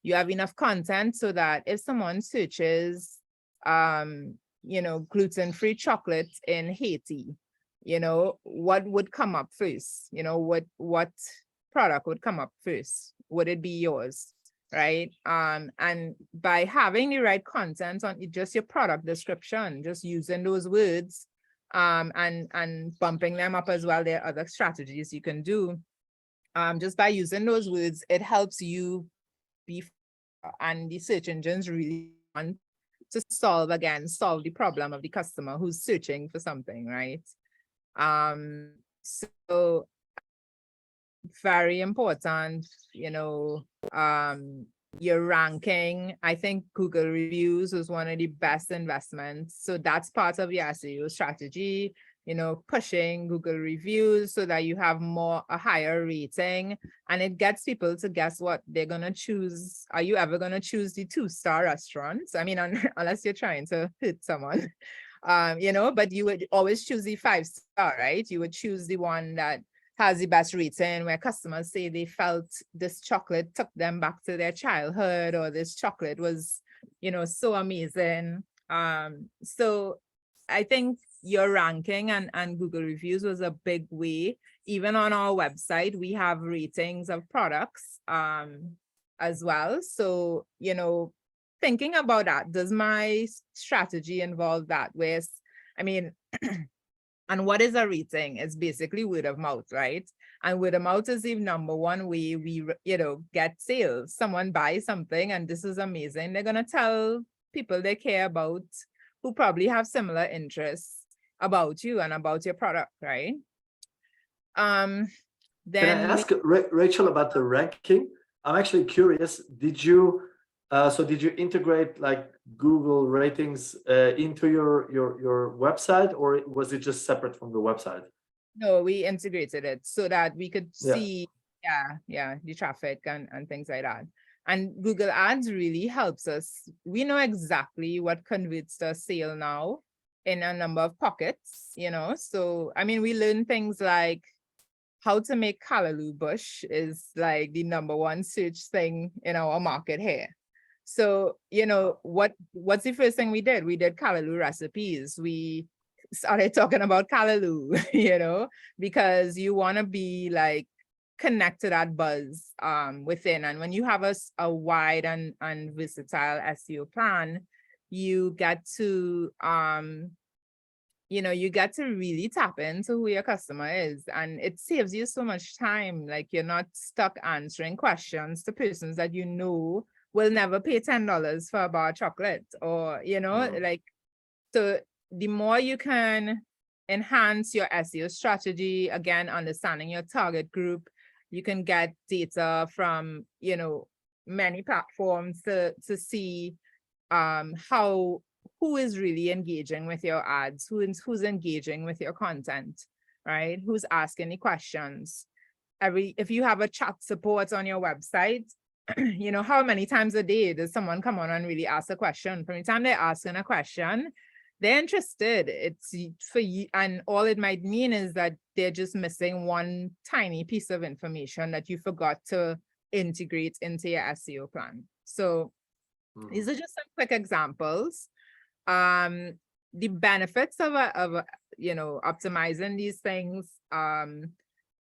You have enough content so that if someone searches, you know, gluten-free chocolate in Haiti, you know, what would come up first? You know, what product would come up first? Would it be yours? Right? And by having the right content on just your product description, just using those words, and bumping them up as well, there are other strategies you can do. Just by using those words, it helps you and the search engines really want to solve the problem of the customer who's searching for something, right? So very important, you know, your ranking. I think Google reviews was one of the best investments. So that's part of your SEO strategy, you know, pushing Google reviews so that you have a higher rating, and it gets people to guess what they're going to choose. Are you ever going to choose the 2-star restaurants? I mean, unless you're trying to hit someone, you know, but you would always choose the 5-star, right? You would choose the one that has the best rating, where customers say they felt this chocolate took them back to their childhood, or this chocolate was, you know, so amazing. So I think your ranking and Google reviews was a big way. Even on our website, we have ratings of products as well. So, you know, thinking about that, does my strategy involve that? I mean, and what is a rating? It's basically word of mouth, right? And word of mouth is the number one way we, you know, get sales. Someone buys something and this is amazing. They're going to tell people they care about, who probably have similar interests about you and about your product, right? Then can I ask Rachel about the ranking? I'm actually curious. Did you integrate like Google ratings into your website, or was it just separate from the website? No, we integrated it so that we could see, the traffic and things like that. And Google Ads really helps us. We know exactly what converts to a sale now in a number of pockets, you know. So, I mean, we learn things like how to make callaloo bush is like the number one search thing in our market here. So, you know, what's the first thing we did? We did callaloo recipes. We started talking about callaloo, you know, because you want to be like connect to that buzz within. And when you have a wide and versatile SEO plan, you get to you know, you get to really tap into who your customer is, and it saves you so much time. Like, you're not stuck answering questions to persons that you know will never pay $10 for a bar of chocolate, or, you know, like, so the more you can enhance your SEO strategy, again, understanding your target group, you can get data from, you know, many platforms to see who is really engaging with your ads, who's engaging with your content, right? Who's asking the questions. If you have a chat support on your website, you know, how many times a day does someone come on and really ask a question? From the time they're asking a question, they're interested. It's for you, and all it might mean is that they're just missing one tiny piece of information that you forgot to integrate into your SEO plan. So these are just some quick examples. The benefits of you know, optimizing these things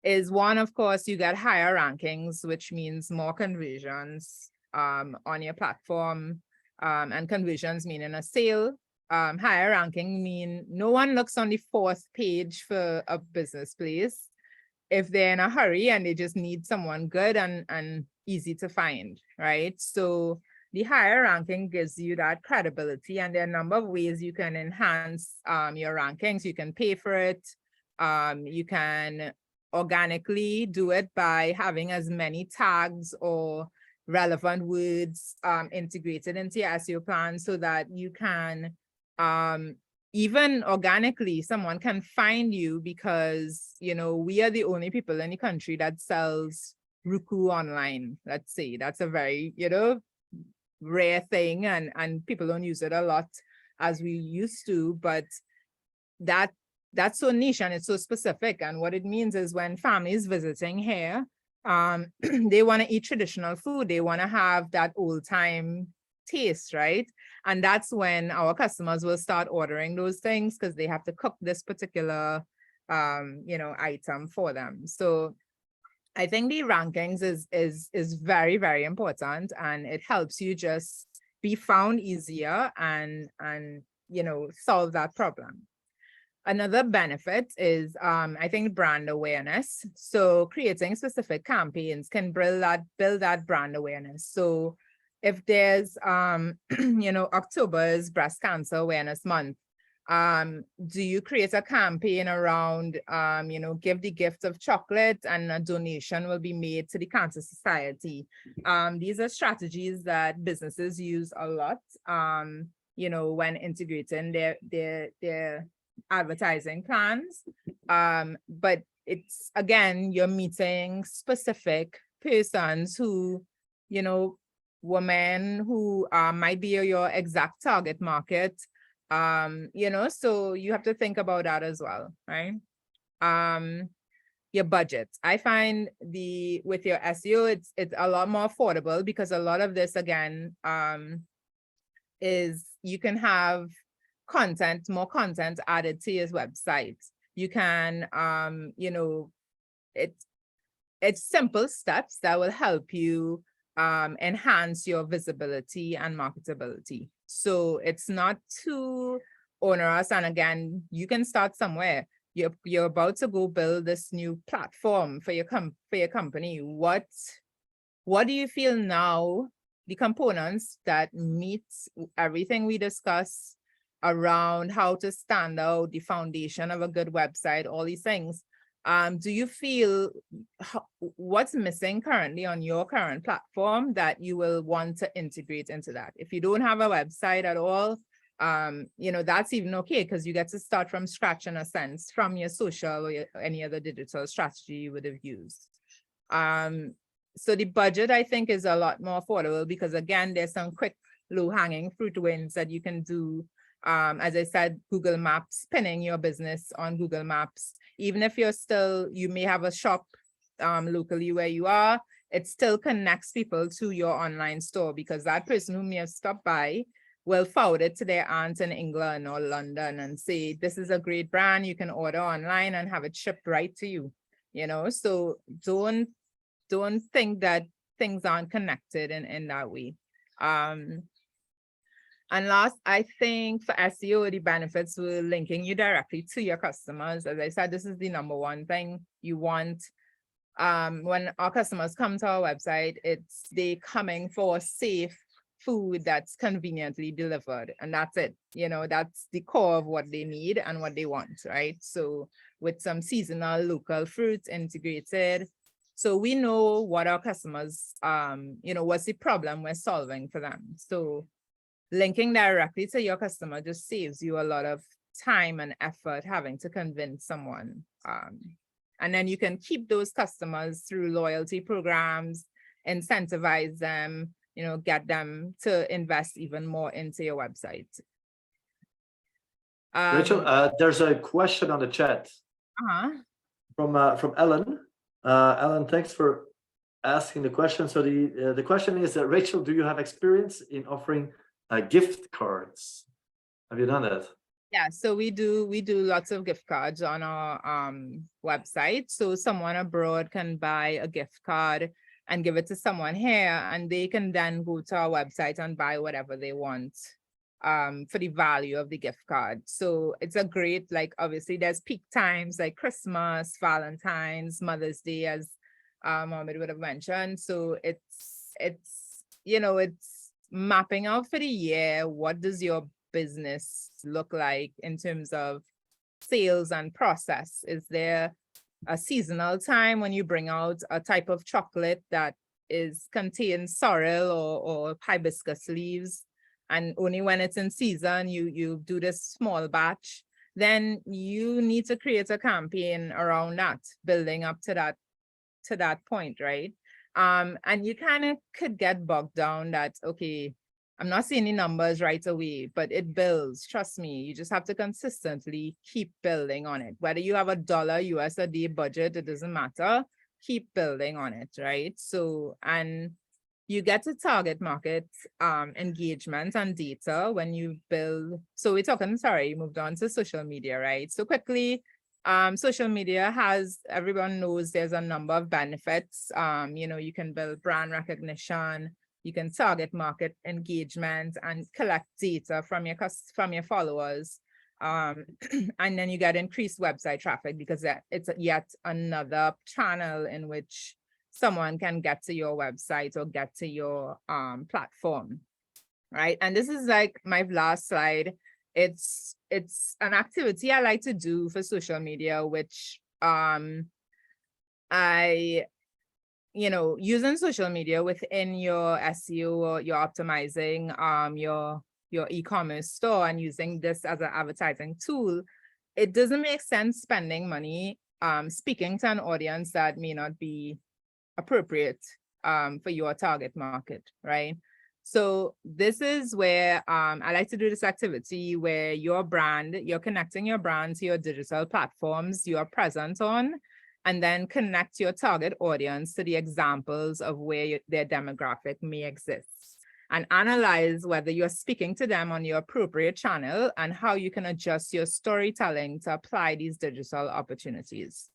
is one, of course, you get higher rankings, which means more conversions on your platform, and conversions meaning a sale. Higher ranking mean no one looks on the 4th page for a business place if they're in a hurry and they just need someone good and easy to find, right? So the higher ranking gives you that credibility, and there are a number of ways you can enhance your rankings. You can pay for it. You can organically do it by having as many tags or relevant words integrated into your SEO plan, so that you can even organically, someone can find you because, you know, we are the only people in the country that sells Ruku online. Let's say that's a very, you know, rare thing, and people don't use it a lot as we used to, but that's so niche and it's so specific. And what it means is when families visiting here, they want to eat traditional food, they want to have that old time taste, right? And that's when our customers will start ordering those things, because they have to cook this particular you know, item for them. So I think the rankings is very, very important, and it helps you just be found easier and you know, solve that problem. Another benefit is I think brand awareness. So creating specific campaigns can build that brand awareness. So if there's you know, October is Breast Cancer Awareness Month, do you create a campaign around you know, give the gift of chocolate and a donation will be made to the Cancer Society? These are strategies that businesses use a lot, you know, when integrating their advertising plans. But it's, again, you're meeting specific persons who, you know, women who might be your exact target market. You know, so you have to think about that as well, right? Your budget. I find with your SEO, it's a lot more affordable, because a lot of this, again, is you can have more content added to your website. You can, you know, it's simple steps that will help you enhance your visibility and marketability. So it's not too onerous. And again, you can start somewhere. You're about to go build this new platform for your company. What do you feel now, the components that meet everything we discuss around how to stand out, the foundation of a good website, all these things? Do you feel what's missing currently on your current platform that you will want to integrate into that? If you don't have a website at all, you know, that's even okay, because you get to start from scratch, in a sense, from your social or any other digital strategy you would have used. So the budget, I think, is a lot more affordable, because again, there's some quick low-hanging fruit wins that you can do. As I said, Google Maps, pinning your business on Google Maps. Even if you may have a shop locally where you are, it still connects people to your online store, because that person who may have stopped by will forward it to their aunt in England or London and say, this is a great brand, you can order online and have it shipped right to you, you know? So don't think that things aren't connected in that way. And last, I think for SEO, the benefits were linking you directly to your customers. As I said, this is the number one thing you want. When our customers come to our website, they coming for safe food that's conveniently delivered, and that's it. You know, that's the core of what they need and what they want, right? So with some seasonal local fruits integrated, so we know what our customers, you know, what's the problem we're solving for them. So linking directly to your customer just saves you a lot of time and effort having to convince someone. And then you can keep those customers through loyalty programs, incentivize them, you know, get them to invest even more into your website. Rachel, there's a question on the chat from Ellen. Ellen, thanks for asking the question. So the question is, Rachel, do you have experience in offering gift cards? Have you done that? Yeah, so we do lots of gift cards on our website. So someone abroad can buy a gift card and give it to someone here, and they can then go to our website and buy whatever they want for the value of the gift card. So it's a great, like, obviously there's peak times like Christmas, Valentine's, Mother's Day, as Mohammed would have mentioned. So it's you know, it's mapping out for the year, what does your business look like in terms of sales and process? Is there a seasonal time when you bring out a type of chocolate that contains sorrel or hibiscus leaves, and only when it's in season you do this small batch? Then you need to create a campaign around that, building up to that point, right? And you kind of could get bogged down that, okay, I'm not seeing any numbers right away, but it builds. Trust me, you just have to consistently keep building on it. Whether you have $1 US a day budget, it doesn't matter. Keep building on it, right? So, and you get to target market engagement and data when you build. So we're talking, sorry, moved on to social media, right? So quickly, social media has, everyone knows there's a number of benefits. You can build brand recognition, you can target market engagement and collect data from your followers. And then you get increased website traffic because it's yet another channel in which someone can get to your website or get to your platform, right? And this is like my last slide. It's an activity I like to do for social media, which using social media within your SEO or your optimizing your e-commerce store and using this as an advertising tool, it doesn't make sense spending money speaking to an audience that may not be appropriate for your target market, right? So this is where I like to do this activity where you're connecting your brand to your digital platforms you are present on, and then connect your target audience to the examples of where their demographic may exist, and analyze whether you're speaking to them on your appropriate channel and how you can adjust your storytelling to apply these digital opportunities.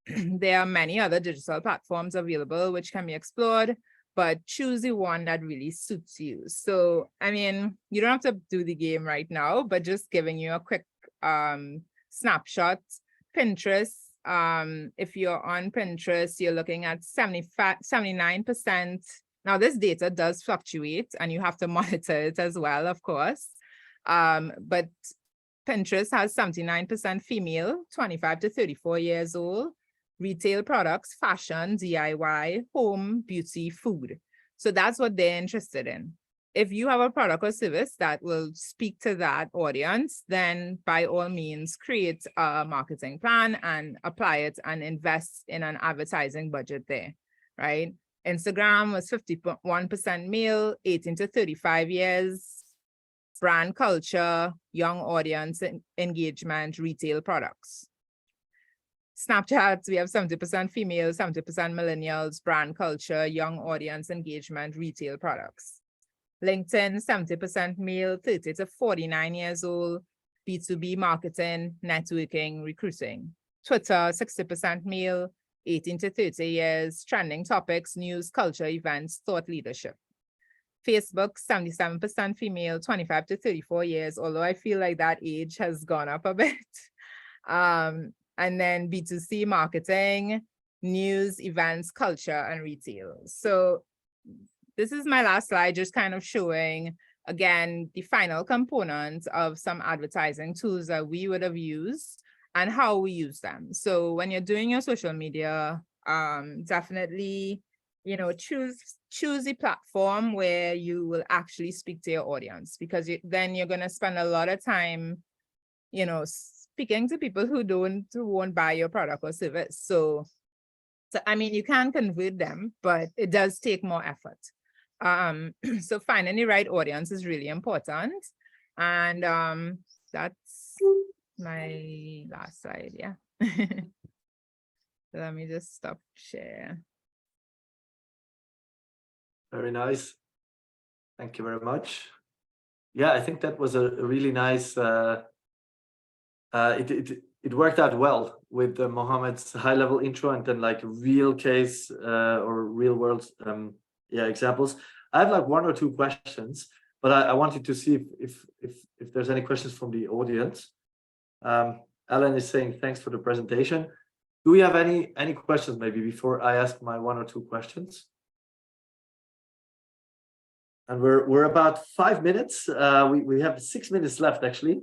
There are many other digital platforms available which can be explored, but choose the one that really suits you. So, I mean, you don't have to do the game right now, but just giving you a quick snapshot. Pinterest, if you're on Pinterest, you're looking at 79%. Now, this data does fluctuate and you have to monitor it as well, of course. But Pinterest has 79% female, 25 to 34 years old, retail products, fashion, DIY, home, beauty, food. So that's what they're interested in. If you have a product or service that will speak to that audience, then by all means, create a marketing plan and apply it and invest in an advertising budget there, right? Instagram was 51% male, 18 to 35 years, brand culture, young audience engagement, retail products. Snapchat, we have 70% female, 70% millennials, brand culture, young audience engagement, retail products. LinkedIn, 70% male, 30 to 49 years old, B2B marketing, networking, recruiting. Twitter, 60% male, 18 to 30 years, trending topics, news, culture, events, thought leadership. Facebook, 77% female, 25 to 34 years, although I feel like that age has gone up a bit. And then B2C marketing, news, events, culture, and retail. So this is my last slide, just kind of showing, again, the final components of some advertising tools that we would have used and how we use them. So when you're doing your social media, definitely, choose the platform where you will actually speak to your audience, because then you're going to spend a lot of time, speaking to people who won't buy your product or service. So I mean, you can convert them, but it does take more effort. So finding the right audience is really important. And that's my last slide, yeah. Let me just stop share. Very nice. Thank you very much. Yeah, I think that was a really nice, it worked out well with Mohammed's high-level intro and then like real case or real world examples. I have like one or two questions, but I wanted to see if there's any questions from the audience. Alan is saying thanks for the presentation. Do we have any questions maybe before I ask my one or two questions? And we're about 5 minutes. We have 6 minutes left actually,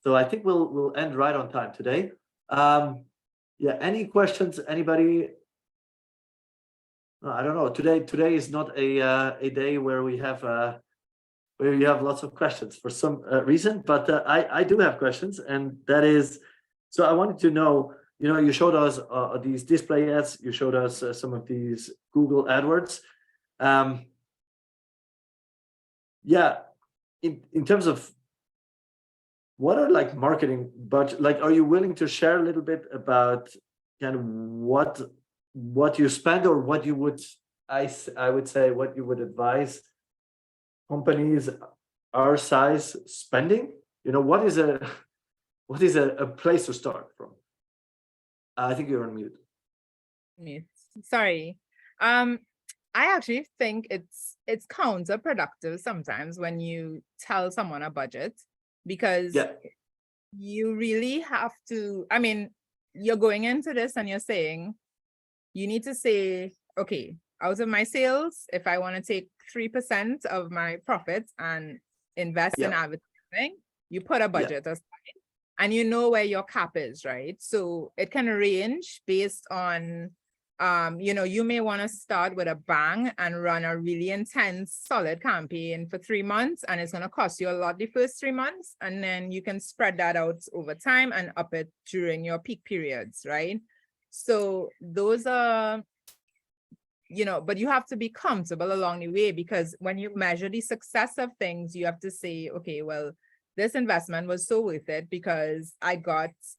so I think we'll end right on time today. Yeah, any questions? Anybody? I don't know. Today is not a day where we have where you have lots of questions for some reason, but I do have questions, and that is, so I wanted to know. You showed us these display ads. You showed us some of these Google AdWords. Yeah, in terms of what are like marketing budget, like, are you willing to share a little bit about kind of what you spend, or what you would, I would say, what you would advise companies our size spending? What is a place to start from? I think you're on mute. Sorry. I actually think it's counterproductive sometimes when you tell someone a budget, because you really have to, I mean, you're going into this and you're saying, you need to say, okay, out of my sales, if I want to take 3% of my profits and invest in advertising, you put a budget aside, and you know where your cap is, right? So it can range based on, you may want to start with a bang and run a really intense, solid campaign for 3 months, and it's going to cost you a lot the first 3 months, and then you can spread that out over time and up it during your peak periods, right? So those are, but you have to be comfortable along the way, because when you measure the success of things, you have to say, okay, well, this investment was so worth it because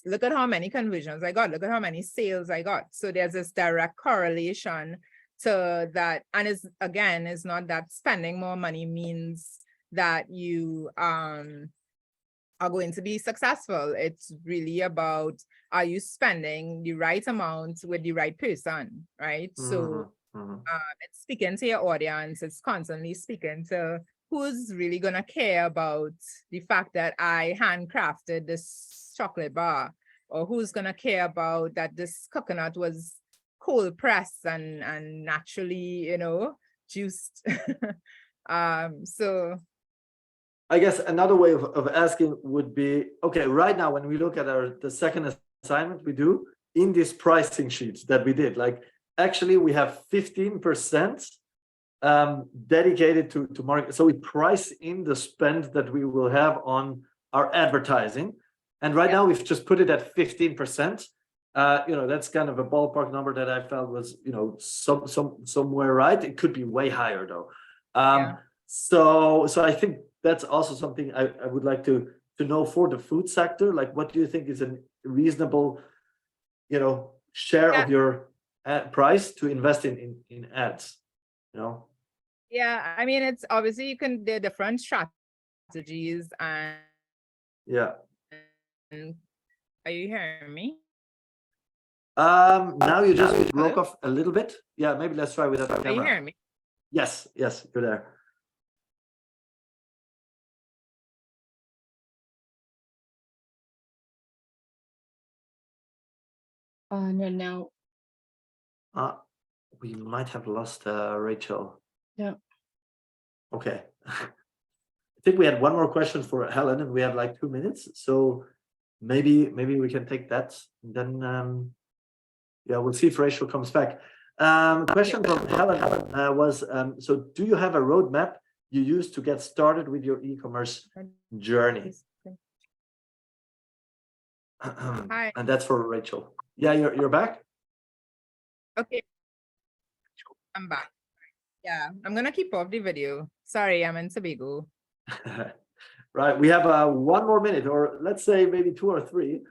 look at how many conversions I got, look at how many sales I got. So there's this direct correlation to that. And it's not that spending more money means that you are going to be successful. It's really about, are you spending the right amount with the right person, right? So it's speaking to your audience, it's constantly speaking to who's really gonna care about the fact that I handcrafted this chocolate bar, or who's gonna care about that this coconut was cold pressed and naturally, juiced. So I guess another way of asking would be, okay, right now when we look at the second assignment we do in this pricing sheet that we did, like, actually we have 15% dedicated to market. So we price in the spend that we will have on our advertising, and right now we've just put it at 15%. That's kind of a ballpark number that I felt was somewhere right. It could be way higher though. So I think that's also something I would like to know for the food sector. Like, what do you think is a reasonable share of your ad price to invest in ads? Yeah, I mean, it's obviously there are different strategies, and are you hearing me? Now you just broke off a little bit. Yeah, maybe let's try without the camera. Are you hearing me? Yes, you're there. No, now. We might have lost Rachel. Yeah. Okay. I think we had one more question for Helen, and we have like 2 minutes. So maybe we can take that. And then we'll see if Rachel comes back. Question from Helen was, so do you have a roadmap you use to get started with your e-commerce journey? Hi. And that's for Rachel. Yeah, you're back? Okay. I'm back. Yeah, I'm gonna keep off the video. Sorry, I'm in Tobago. Right, we have 1 more minute, or let's say maybe 2 or 3,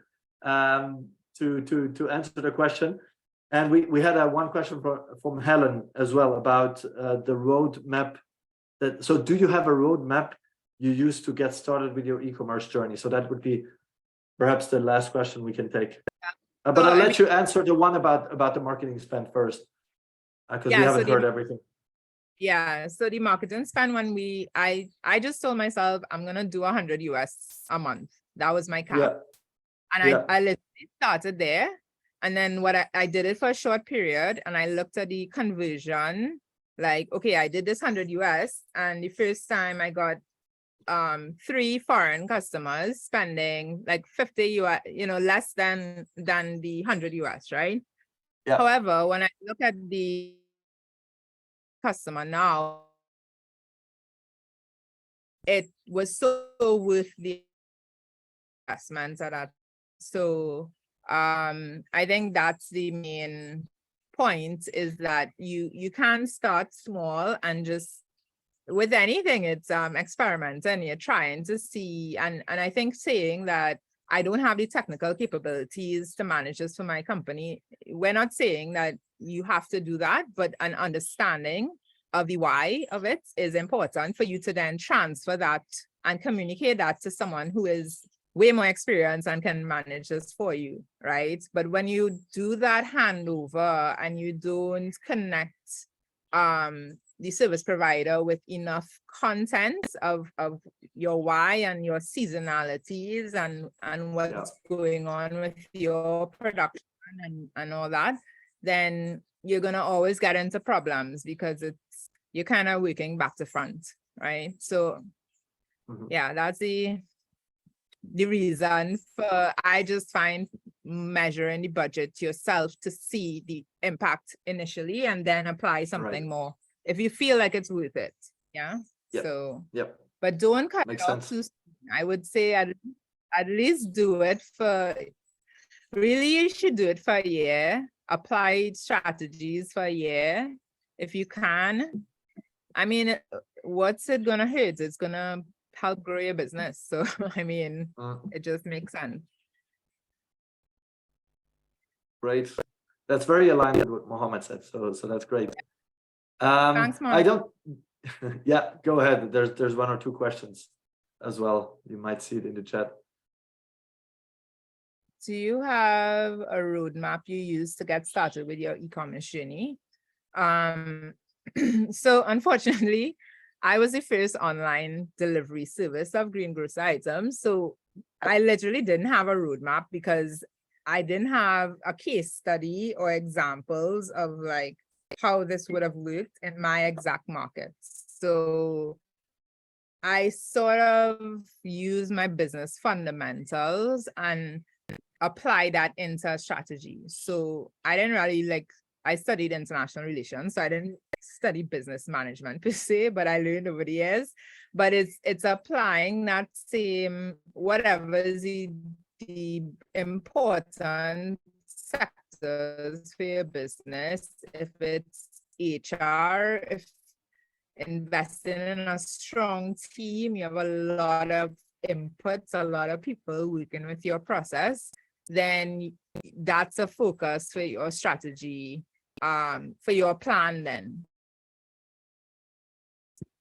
to answer the question. And we had one question from Helen as well about the roadmap. So do you have a roadmap you use to get started with your e-commerce journey? So that would be perhaps the last question we can take. But I'll let you answer the one about the marketing spend first, because we haven't heard everything. Yeah, so the marketing spend, when I just told myself I'm gonna do $100 US a month. That was my cap. And I literally started there. And then I did it for a short period, and I looked at the conversion Like, okay, I did this 100 US, and the first time I got 3 foreign customers spending like 50 US, less than the 100 US, right? Yeah. However, when I look at the customer now, it was so worth the investment at that. So I think that's the main point, is that you can start small and just, with anything, it's experiment, and you're trying to see, and I think saying that I don't have the technical capabilities to manage this for my company, we're not saying that you have to do that, but an understanding of the why of it is important for you to then transfer that and communicate that to someone who is way more experienced and can manage this for you, right? But when you do that handover and you don't connect the service provider with enough content of your why and your seasonalities and what's going on with your production and all that, then you're gonna always get into problems, because you're kind of working back to front, right? So yeah, that's the reason for, I just find measuring the budget yourself to see the impact initially, and then apply something more if you feel like it's worth it. Yeah. Yep. So Yep. but don't cut Makes it off sense. too soon. I would say at least do it for, really you should do it for a year, apply strategies for a year if you can. I mean, what's it gonna hurt? It's gonna help grow your business. So I mean, it just makes sense. Great. That's very aligned with what Mohammed said. So that's great. Thanks, I Monica. don't. Yeah, go ahead. There's 1 or 2 questions as well. You might see it in the chat. Do you have a roadmap you use to get started with your e-commerce journey? So unfortunately, I was the first online delivery service of greengrocer items. So I literally didn't have a roadmap, because I didn't have a case study or examples of like how this would have worked in my exact markets. So I sort of use my business fundamentals and apply that into a strategy. So I didn't really I studied international relations, so I didn't study business management per se, but I learned over the years. But it's applying that same, whatever is the important sectors for your business. If it's HR, if investing in a strong team, you have a lot of inputs, a lot of people working with your process, then that's a focus for your strategy, for your plan then.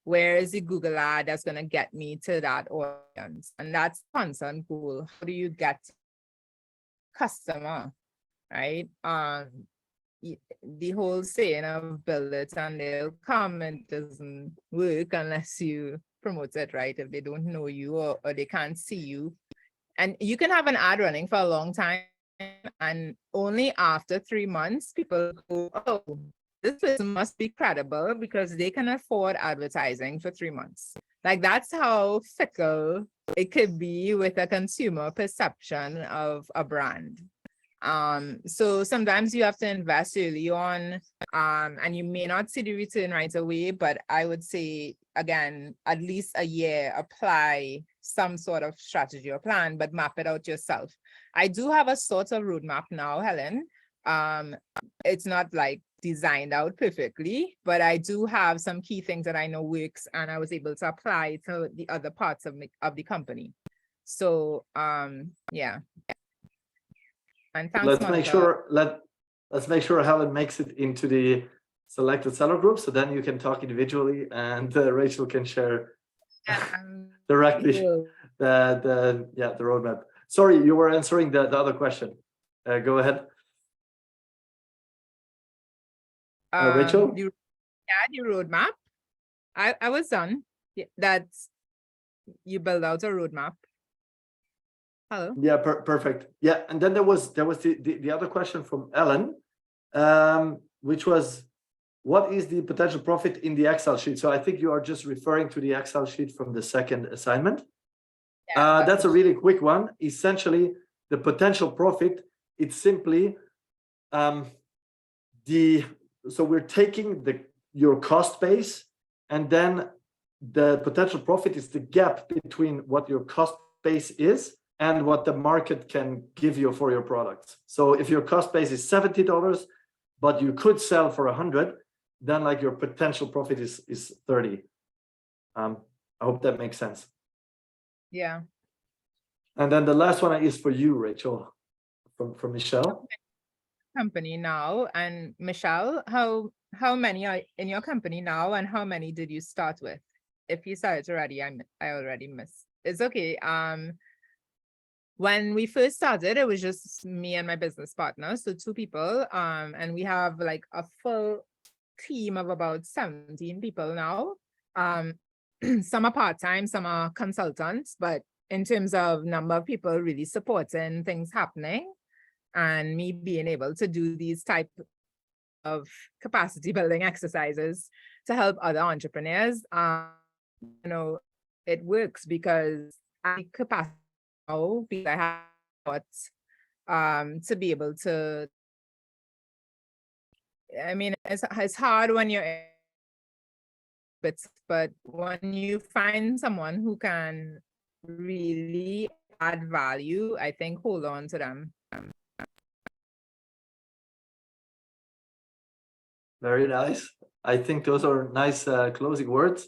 Where is the Google ad that's going to get me to that audience? And that's constant goal. How do you get customer, right? The whole saying of build it and they'll come, it doesn't work unless you promote it, right? If they don't know you or they can't see you. And you can have an ad running for a long time, and only after 3 months, people go, oh, this person must be credible because they can afford advertising for 3 months. Like, that's how fickle it could be with a consumer perception of a brand. So sometimes you have to invest early on, and you may not see the return right away, but I would say, again, at least a year, apply some sort of strategy or plan, but map it out yourself. I do have a sort of roadmap now, Helen. It's not like designed out perfectly, but I do have some key things that I know works, and I was able to apply to the other parts of the company. So yeah. And thanks, Let's Monica. let's make sure Helen makes it into the selected seller group, so then you can talk individually, and Rachel can share directly the roadmap. Sorry, you were answering the other question. Go ahead. Rachel? The roadmap. I was done. Yeah, that's, you build out a roadmap. Hello. Yeah, perfect. Yeah, and then there was the other question from Ellen, which was, what is the potential profit in the Excel sheet? So I think you are just referring to the Excel sheet from the second assignment. Yeah, That's a really quick one. Essentially, the potential profit, it's simply so we're taking your cost base, and then the potential profit is the gap between what your cost base is and what the market can give you for your products. So if your cost base is $70, but you could sell for 100, then like your potential profit is 30. I hope that makes sense. Yeah. And then the last one is for you, Rachel, from Michelle. Company now, and Michelle, how many are in your company now, and how many did you start with? If you started already, I already missed. It's okay. When we first started, it was just me and my business partner, so 2 people. And we have like a full team of about 17 people now. Some are part-time, some are consultants, but in terms of number of people really supporting things happening and me being able to do these type of capacity building exercises to help other entrepreneurs, it works because I capacity now, because I have to be able to. I mean, it's hard when you're, but when you find someone who can really add value, I think hold on to them. Very nice. I think those are nice closing words.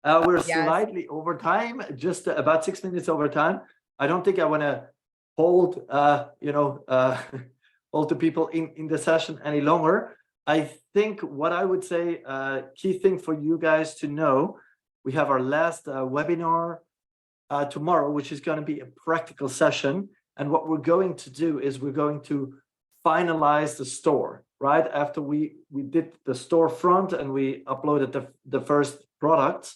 We're Yes. slightly over time, just about 6 minutes over time. I don't think I want to hold, hold the people in the session any longer. I think what I would say, key thing for you guys to know, we have our last webinar tomorrow, which is going to be a practical session. And what we're going to do is we're going to finalize the store, right? After we did the storefront and we uploaded the first products.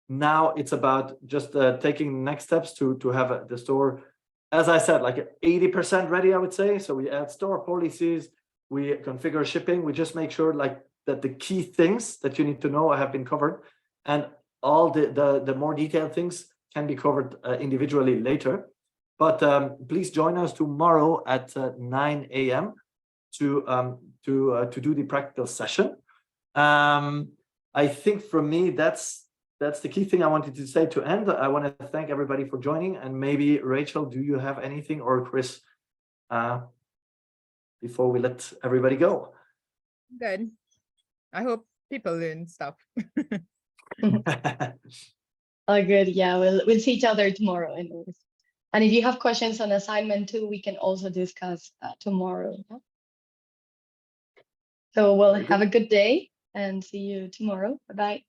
Now it's about just taking the next steps to have the store, as I said, like 80% ready, I would say. So we add store policies, we configure shipping, we just make sure like that the key things that you need to know have been covered, and all the more detailed things can be covered individually later. But please join us tomorrow at 9 a.m. to do the practical session. I think for me, that's the key thing I wanted to say to end. I want to thank everybody for joining, and maybe Rachel, do you have anything, or Chris, before we let everybody go? Good. I hope people learn stuff. Oh, good. Yeah, we'll see each other tomorrow anyways. And if you have questions on assignment 2, we can also discuss tomorrow. Yeah? So we'll have a good day and see you tomorrow. Bye-bye.